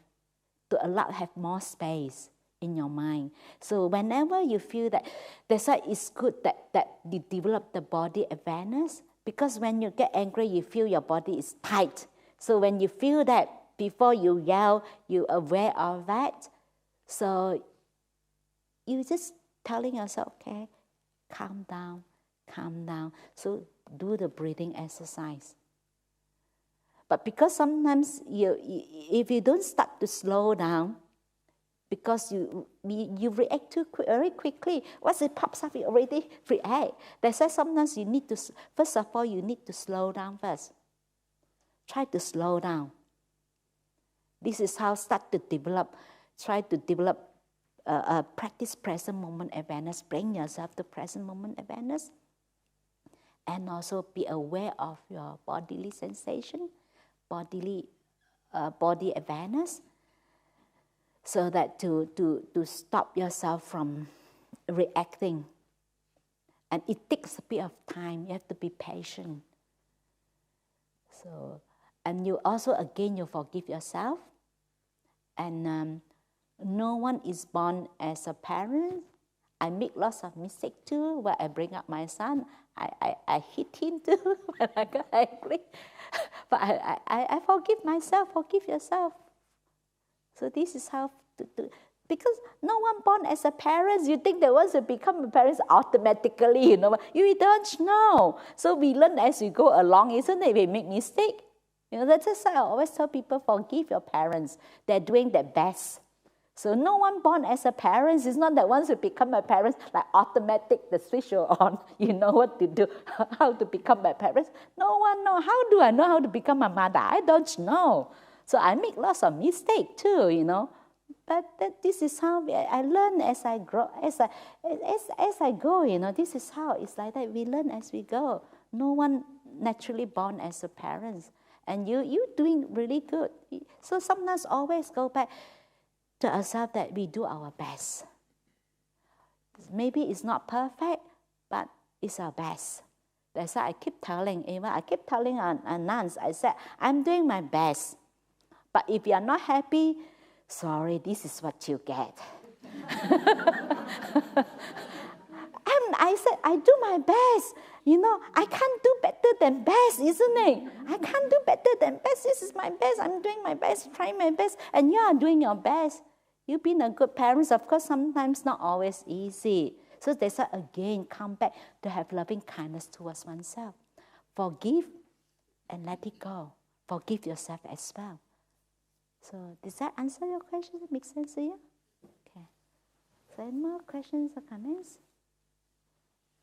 to allow have more space in your mind. So whenever you feel that, that's why it's good that you develop the body awareness, because when you get angry, you feel your body is tight. So when you feel that, before you yell, you're aware of that. So you just telling yourself, okay, calm down, calm down. So do the breathing exercise. But because sometimes if you don't start to slow down, because you react very quickly. Once it pops up, you already react. That's why sometimes you need to, first of all, you need to slow down first. Try to slow down. This is how start to develop, try to develop, practice present moment awareness. Bring yourself to present moment awareness. And also be aware of your bodily sensation, body awareness, so that to stop yourself from reacting. And it takes a bit of time. You have to be patient. So, and you also, again, you forgive yourself. And no one is born as a parent. I make lots of mistakes too. When I bring up my son, I hit him too when I got angry. But I forgive myself, forgive yourself. So this is how to do. Because no one born as a parent, you think that once you become a parent automatically, you don't know. So we learn as we go along, isn't it? We make mistakes. That's why I always tell people, forgive your parents. They're doing their best. So no one born as a parent. It's not that once you become a parent, like automatic, the switch are on, you know what to do, how to become a parent. No one knows. How do I know how to become a mother? I don't know. So I make lots of mistakes too, But this is how I learn as I grow, as I go, This is how it's like that. We learn as we go. No one naturally born as a parent. And you're doing really good. So sometimes always go back to ourselves that we do our best. Maybe it's not perfect, but it's our best. That's why I keep telling nuns, I said, I'm doing my best. But if you are not happy, sorry, this is what you get. And I said, I do my best. I can't do better than best, isn't it? I can't do better than best. This is my best. I'm doing my best, trying my best. And you are doing your best. You've been a good parent. Of course, sometimes not always easy. So that's why, again, come back to have loving kindness towards oneself. Forgive and let it go. Forgive yourself as well. So does that answer your question? Does it make sense to you? Okay. So any more questions or comments?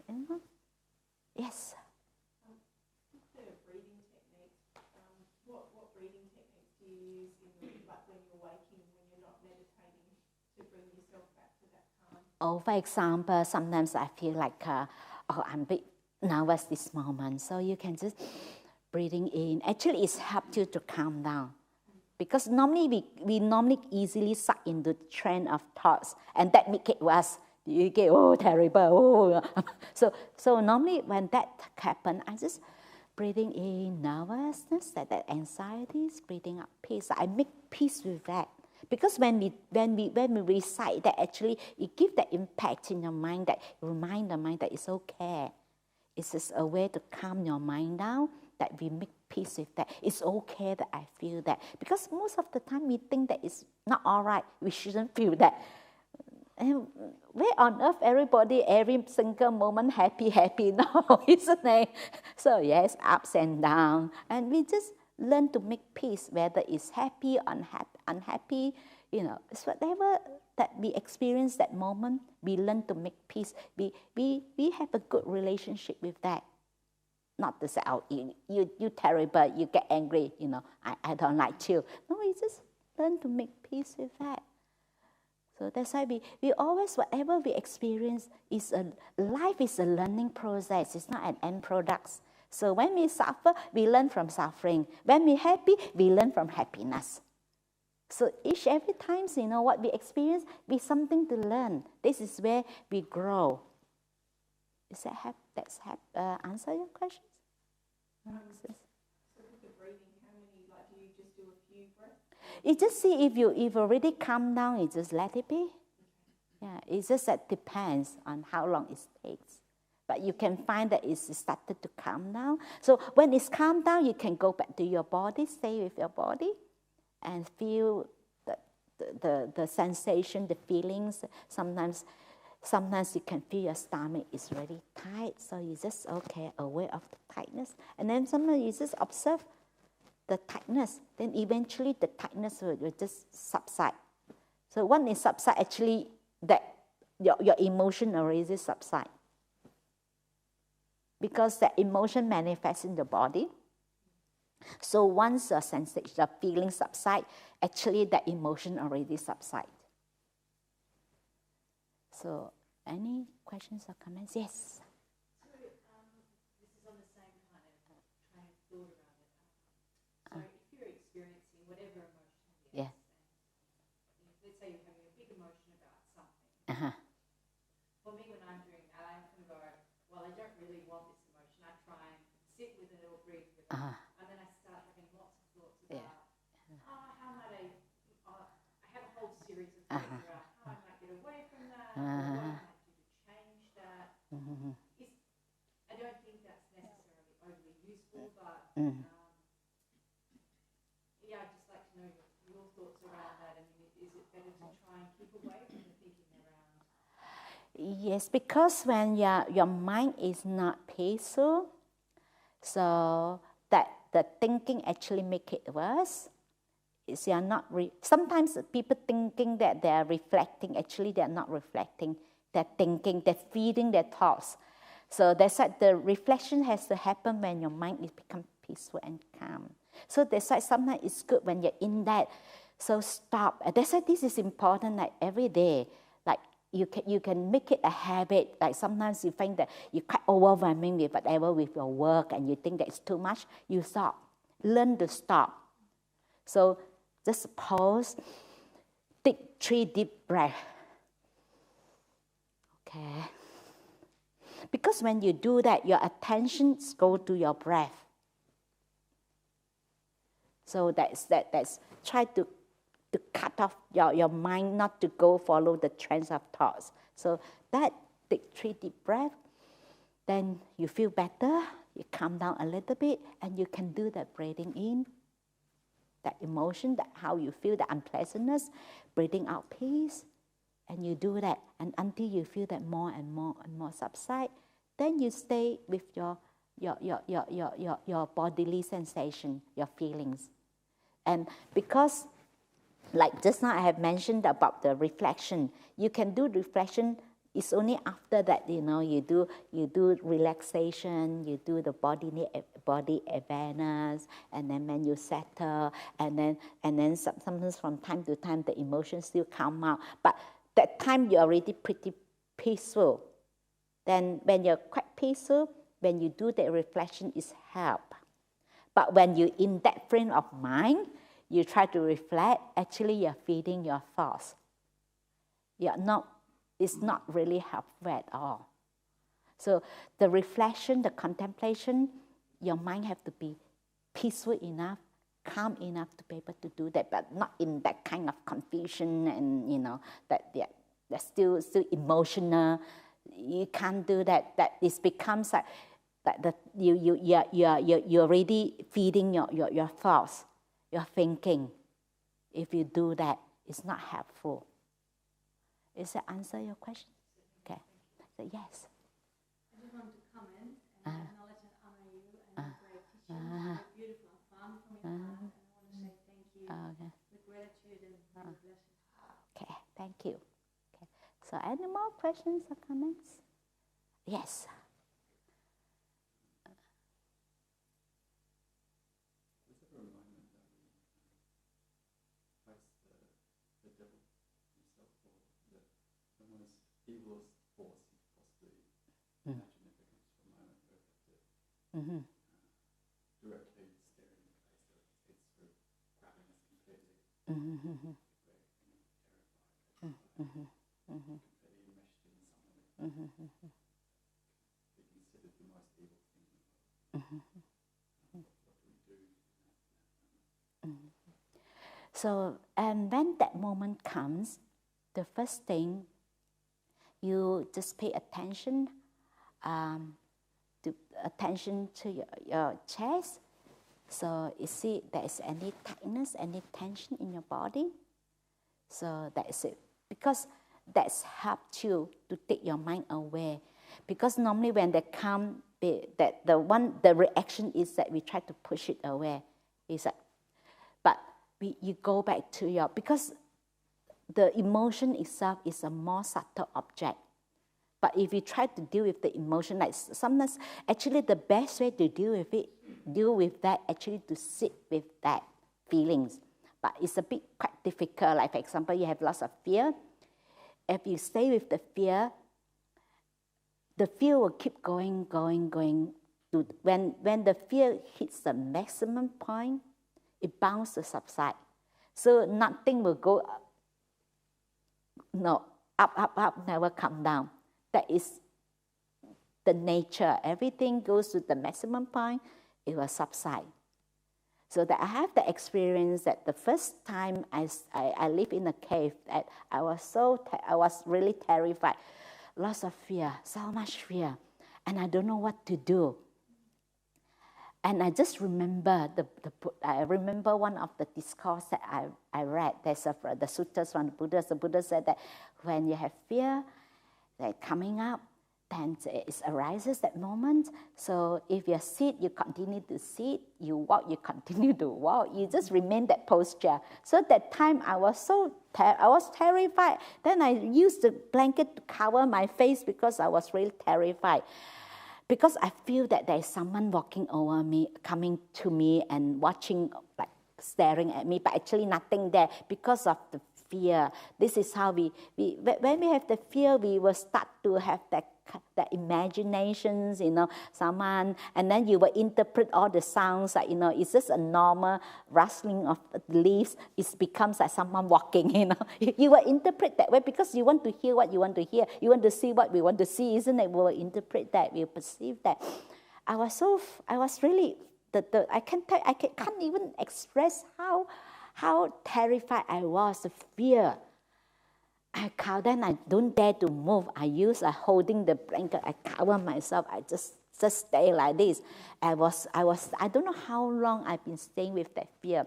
Anyone? Yes. The breathing techniques. What breathing techniques do you use like when you're waking, when you're not meditating, to bring yourself back to that calm? Oh, for example, sometimes I feel like I'm a bit nervous this moment. So you can just breathing in. Actually, it's helped you to calm down. Because normally we normally easily suck into the train of thoughts, and that make it worse. You get, terrible. So normally when that happens, I just breathing in nervousness, that anxieties, breathing out peace. I make peace with that. Because when we recite that, actually it gives that impact in your mind, that remind the mind that it's okay. It's just a way to calm your mind down, that we make peace with that. It's okay that I feel that. Because most of the time we think that it's not all right. We shouldn't feel that. And where on earth everybody, every single moment happy? No, isn't it? So yes, ups and downs. And we just learn to make peace, whether it's happy, unhappy, it's whatever that we experience that moment, we learn to make peace. We have a good relationship with that. Not to say, you terrible, you get angry, I don't like you. No, we just learn to make peace with that. So that's why we always, whatever we experience, life is a learning process. It's not an end product. So when we suffer, we learn from suffering. When we're happy, we learn from happiness. So every time, what we experience, we something to learn. This is where we grow. Is that answer your questions? So with the breathing, how many, do you just do a few breaths? You just see if you already calm down, you just let it be. Yeah, it's just that depends on how long it takes. But you can find that it's started to calm down. So when it's calmed down, you can go back to your body, stay with your body, and feel the sensation, the feelings. Sometimes you can feel your stomach is really tight, so you just, aware of the tightness. And then sometimes you just observe the tightness. Then eventually the tightness will just subside. So when it subsides, actually that your emotion already subside. Because that emotion manifests in the body. So once the sensation, the feeling subside, actually that emotion already subside. So any questions or comments? Yes. So this is on the same kind of train of thought around it. So if you're experiencing whatever emotion it is, Yeah. and let's say you're having a big emotion about something. Uh-huh. For me, when I'm doing that, I can go, well, I don't really want this emotion. I try and sit with it or breathe with it. Uh-huh. And then I start having lots of thoughts about, how might I have a whole series of thoughts about how I might get away from that, or what I might do to change that. Mm-hmm. I don't think that's necessarily overly useful, but yeah, I'd just like to know your thoughts around that. I mean, is it better to try and keep away from the thinking around? Yes, because when your mind is not peaceful, so that the thinking actually make it worse. Is you're not sometimes people thinking that they are reflecting, actually they are not reflecting. They're thinking, they're feeding their thoughts. So that's why the reflection has to happen when your mind is become peaceful and calm. So that's why sometimes it's good when you're in that. So stop. And that's why this is important. Like every day, like you can make it a habit. Like sometimes you think that you're quite overwhelming with whatever with your work, and you think that it's too much. You stop. Learn to stop. So just pause. Take 3 deep breaths. Okay. Because when you do that, your attention goes to your breath. So that's try to cut off your mind not to go follow the trends of thoughts. So that take 3 deep breaths, then you feel better, you calm down a little bit, and you can do that breathing in, that emotion, that how you feel, the unpleasantness, breathing out peace, and you do that, and until you feel that more and more and more subside, then you stay with your bodily sensation, your feelings. And because, like just now I have mentioned about the reflection, you can do reflection. It's only after that, you do relaxation, you do the body awareness, and then when you settle, and then sometimes from time to time the emotions still come out. But that time you're already pretty peaceful. Then when you're quite peaceful, when you do the reflection, it's help. But when you're in that frame of mind, you try to reflect, actually you're feeding your thoughts. It's not really helpful at all. So the reflection, the contemplation, your mind have to be peaceful enough, calm enough to be able to do that, but not in that kind of confusion and that they're still emotional. You can't do that. That it becomes like that you're already feeding your thoughts, your thinking. If you do that, it's not helpful. Does that answer your question? Okay. So yes. I just want to comment and acknowledge and honor you and your great teaching. Very beautiful and fun from your heart. And I want to say thank you with gratitude and blessings. Okay, thank you. Okay. So any more questions or comments? Yes. Is there a moment that we face the devil himself, or the most evilest force you could possibly imagine, if it comes to a moment where we have to directly stare in the face, that it's sort of grabbing us completely, we're terrified, completely enmeshed in something that we considered the most evil thing in the world. What do we do in that moment? So, and when that moment comes, the first thing, you just pay attention to your chest. So you see there is any tightness, any tension in your body. So that's it. Because that's helped you to take your mind away. Because normally when they come, the reaction is that we try to push it away. It's like, but you go back to because the emotion itself is a more subtle object. But if you try to deal with the emotion, like sometimes actually the best way to deal with that, actually to sit with that feelings. But it's a bit quite difficult. Like for example, you have lots of fear. If you stay with the fear will keep going. When the fear hits the maximum point, it bounds to subside. So nothing will go up, never come down. That is the nature. Everything goes to the maximum point, it will subside. So that I have the experience that the first time I lived in a cave, that I was really terrified. Lots of fear, so much fear. And I don't know what to do. And I just remember I remember one of the discourse that I read. There's the suttas from the Buddha. The Buddha said that when you have fear, like coming up, then it arises that moment. So if you sit, you continue to sit. You walk, you continue to walk. You just remain that posture. So that time I was terrified. Then I used the blanket to cover my face because I was really terrified. Because I feel that there is someone walking over me, coming to me and watching, like staring at me, but actually nothing there because of the fear. This is how when we have the fear, we will start to have that imaginations, someone, and then you will interpret all the sounds like, it's just a normal rustling of leaves. It becomes like someone walking, You will interpret that way because you want to hear what you want to hear. You want to see what we want to see, isn't it? We will interpret that, we will perceive that. I was really, I can't even express how terrified I was, the fear. Then I don't dare to move. I use holding the blanket. I cover myself. I just stay like this. I don't know how long I've been staying with that fear.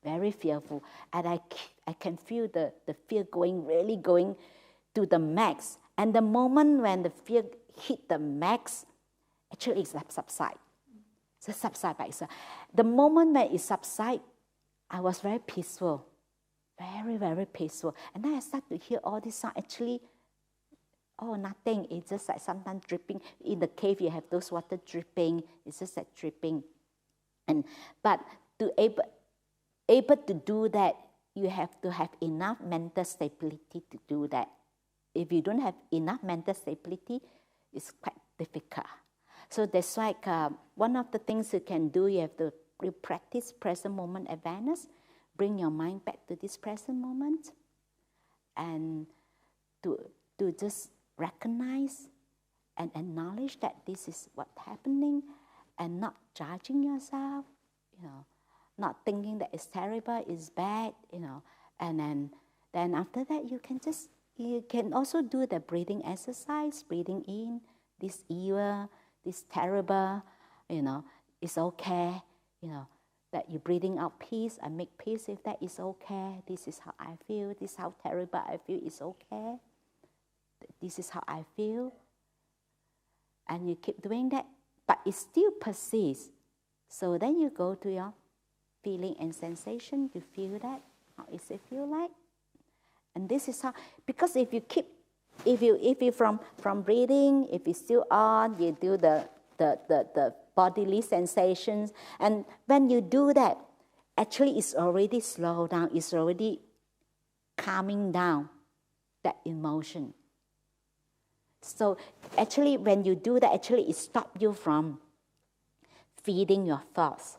Very fearful. And I can feel the fear really going to the max. And the moment when the fear hit the max, actually it's subside. It's subside by itself. The moment when it subsides, I was very peaceful. Very, very peaceful. And then I start to hear all this sound. Actually, nothing. It's just like sometimes dripping. In the cave, you have those water dripping. It's just like dripping. But to able to do that, you have to have enough mental stability to do that. If you don't have enough mental stability, it's quite difficult. So that's why one of the things you can do, you have to practice present moment awareness. Bring your mind back to this present moment and to just recognize and acknowledge that this is what's happening and not judging yourself, not thinking that it's terrible, it's bad, and then after that you can also do the breathing exercise, breathing in, this evil, this terrible, it's okay, that you're breathing out peace and make peace with that is okay. This is how I feel. This is how terrible I feel. It's okay. This is how I feel. And you keep doing that, but it still persists. So then you go to your feeling and sensation. You feel that. How is it feel like? And this is how, because if you from breathing, if you still on, you do the bodily sensations. And when you do that, actually it's already slowed down. It's already calming down that emotion. So actually when you do that, actually it stops you from feeding your thoughts.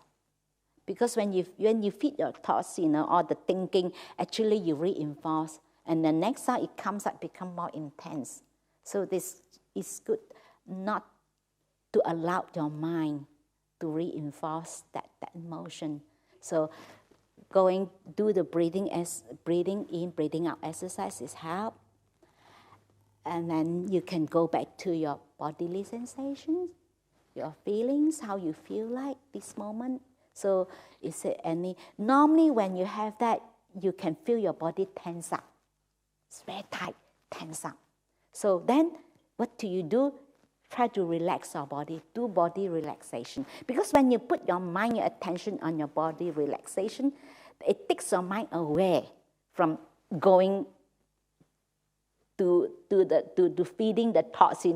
Because when you feed your thoughts, all the thinking, actually you reinforce. And the next time it comes up, become more intense. So this is good not to allow your mind to reinforce that emotion. So do the breathing in, breathing out exercises help. And then you can go back to your bodily sensations, your feelings, how you feel like this moment. So is it normally when you have that, you can feel your body tense up. It's very tight, tense up. So then what do? Try to relax your body, do body relaxation. Because when you put your mind, your attention on your body relaxation, it takes your mind away from going to feeding the thoughts, you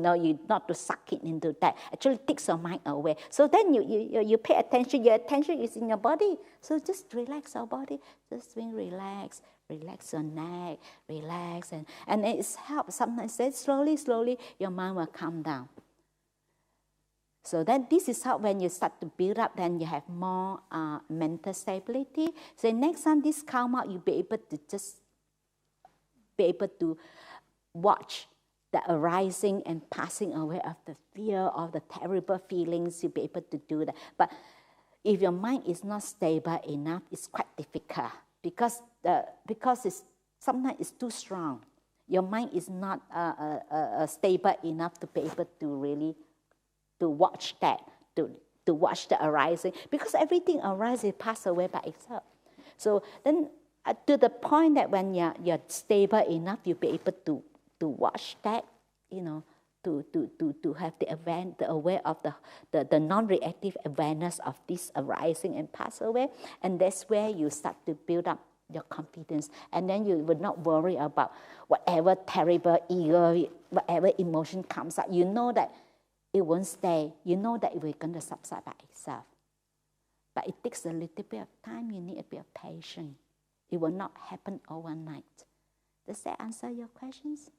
not to suck it into that. Actually takes your mind away. So then you pay attention, your attention is in your body. So just relax your body, just being relaxed, relax your neck, relax, and it helps. Sometimes then slowly your mind will calm down. So then this is how when you start to build up, then you have more mental stability. So next time this come out, you'll be able to just be able to watch the arising and passing away of the fear, of the terrible feelings. You'll be able to do that. But if your mind is not stable enough, it's quite difficult because sometimes it's too strong. Your mind is not stable enough to be able to really to watch that, to watch the arising, because everything arises, pass away by itself. So then to the point that when you're stable enough, you'll be able to watch that, to have the aware of the non-reactive awareness of this arising and pass away. And that's where you start to build up your confidence. And then you will not worry about whatever terrible ego, whatever emotion comes up. You know that it won't stay. You know that it will going to subside by itself. But it takes a little bit of time. You need a bit of patience. It will not happen overnight. Does that answer your questions?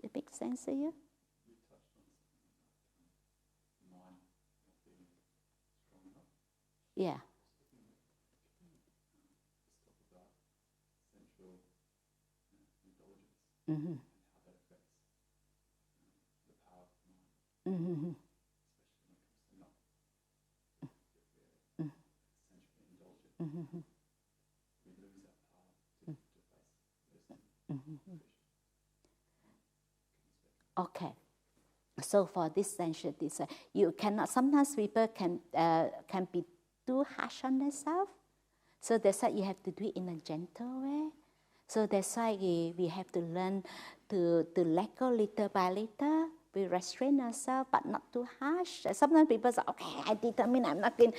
It makes sense to you? You touched on something about mind not being strong enough. Yeah. Let's talk about sensual indulgence Mm-hmm. and how that affects the power of the mind, Mm-hmm. especially when it comes to not if we're sensually indulgent. Mm-hmm. We lose that power to face listening. Mm-hmm. Okay. So for this sensual desire, you cannot. Sometimes people can be too harsh on themselves. So that's why you have to do it in a gentle way. So that's why we have to learn to let go little by little. We restrain ourselves, but not too harsh. Sometimes people say, okay, I determine I'm not going,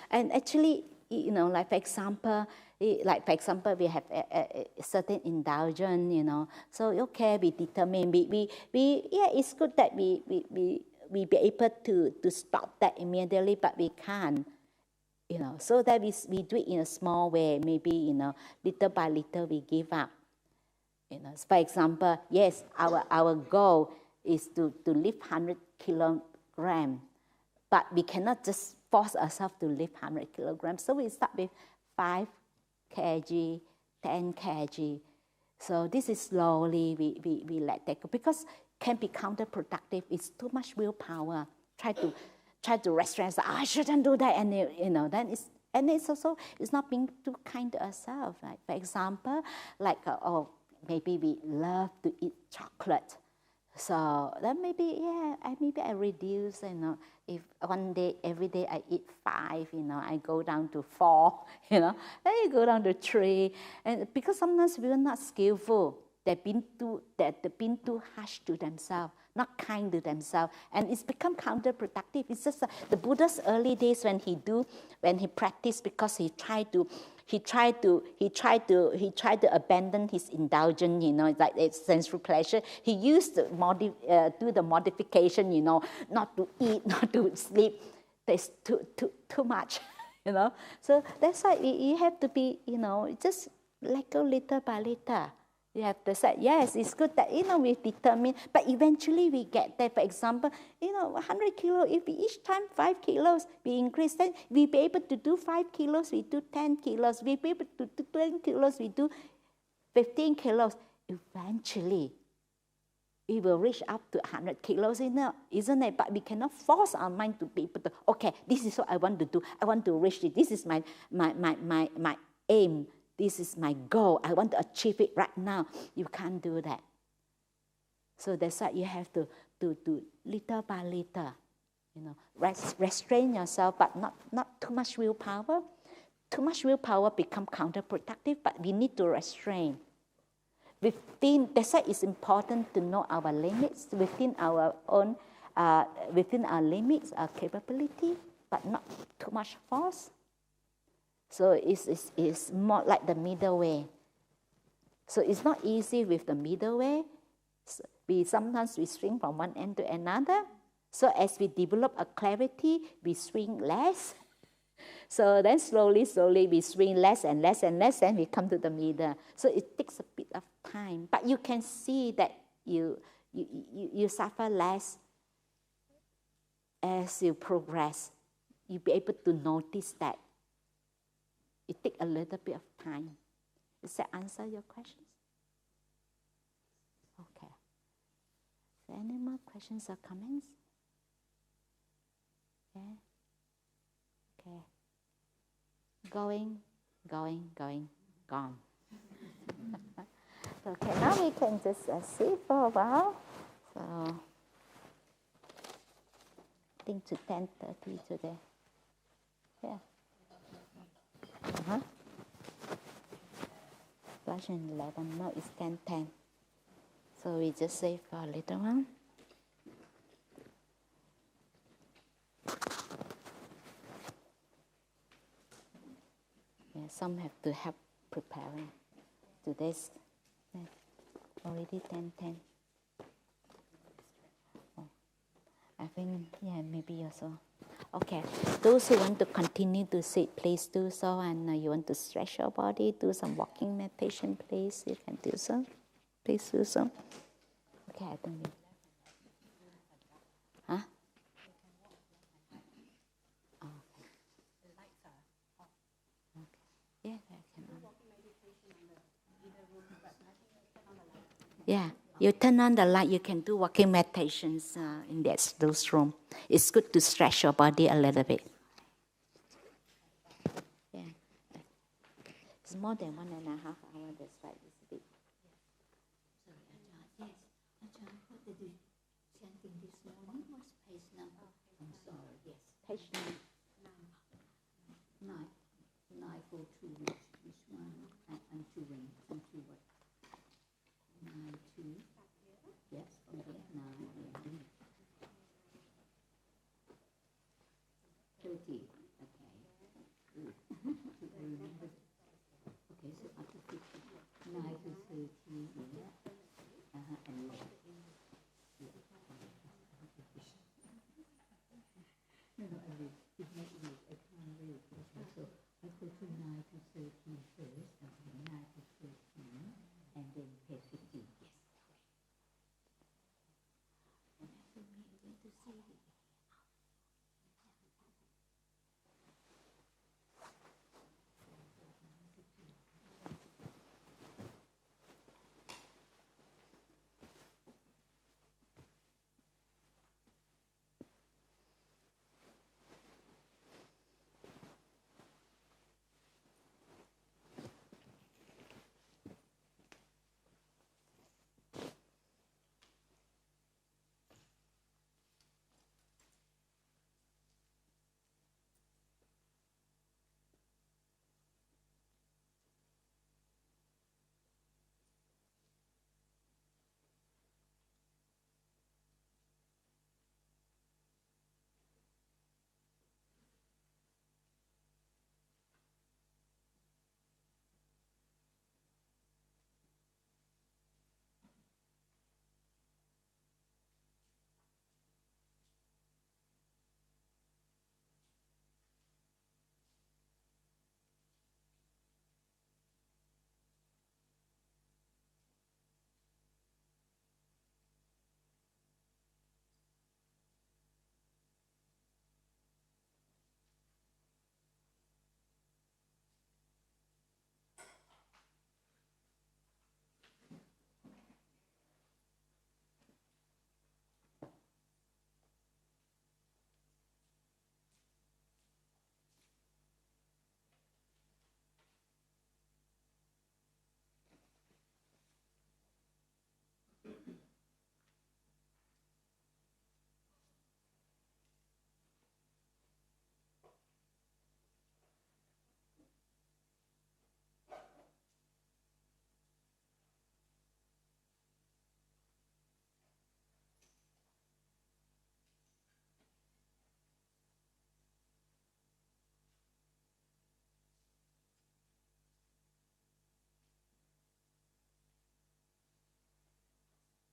and actually, like for example, we have a certain indulgence, so okay, we determine, it's good that we be able to stop that immediately, but we can't, so that we do it in a small way, maybe, little by little we give up, for example, yes, our goal is to lift 100 kilograms, but we cannot just force ourselves to lift 100 kilograms. So we start with 5 kg, 10 kg. So this is slowly we let that go, because can be counterproductive. It's too much willpower. Try to restrain. I shouldn't do that, and then it's not being too kind to ourselves. Right? For example, maybe we love to eat chocolate. So then maybe I reduce, if one day, every day I eat 5, I go down to 4, then you go down to 3. And because sometimes we are not skillful, they've been too harsh to themselves, not kind to themselves, and it's become counterproductive. It's just the Buddha's early days when he practiced, because he tried to abandon his indulgence, like it's sensual pleasure. He used to do the modification, not to eat, not to sleep. There's too much, So that's why you have to be, just let go little by little. You have to say, yes, it's good that, we determine, but eventually we get there. For example, 100 kilos, if each time 5 kilos we increase, then we be able to do 5 kilos, we do 10 kilos, we be able to do 20 kilos, we do 15 kilos. Eventually, we will reach up to 100 kilos, isn't it? But we cannot force our mind to be able to, okay, this is what I want to do. I want to reach it. This is my aim. This is my goal. I want to achieve it right now. You can't do that. So that's why you have to do little by little. Restrain yourself, but not too much willpower. Too much willpower becomes counterproductive, but we need to restrain. That's why it's important to know our limits within our own, within our limits, our capability, but not too much force. So it's more like the middle way. So it's not easy with the middle way. Sometimes we swing from one end to another. So as we develop a clarity, we swing less. So then slowly we swing less and less and less, and we come to the middle. So it takes a bit of time, but you can see that you suffer less as you progress. You'll be able to notice that. It takes a little bit of time. Does that answer your questions? Okay. Is there any more questions or comments? Okay. Okay. Going, gone. Okay, now we can just sit for a while. So, I think to 10:30 today. Yeah. Flash in 11, now it's 10:10. So we just save for a little while. Yeah, some have to help preparing. Today's already 10:10. Oh, I think, yeah, maybe also. Okay, those who want to continue to sit, please do so. And you want to stretch your body, do some walking meditation, please, you can do so. Please do so. Okay, I think we... Huh? Oh, okay. Okay. Yeah, I can. Yeah, you turn on the light, you can do walking meditations in those rooms. It's good to stretch your body a little bit. Yeah. It's more than 1.5 hours, that's right, it's a bit. Sorry, Ajahn. Yes, Ajahn, what did you chanting this morning? What's page number? I'm sorry, yes. Page number 9. 942, which one? And 2 wings, and 2 what? 9-2. Yes, from there, 9, yeah. 30, okay. Good. Okay, so after 50, 9 to 30, yeah. And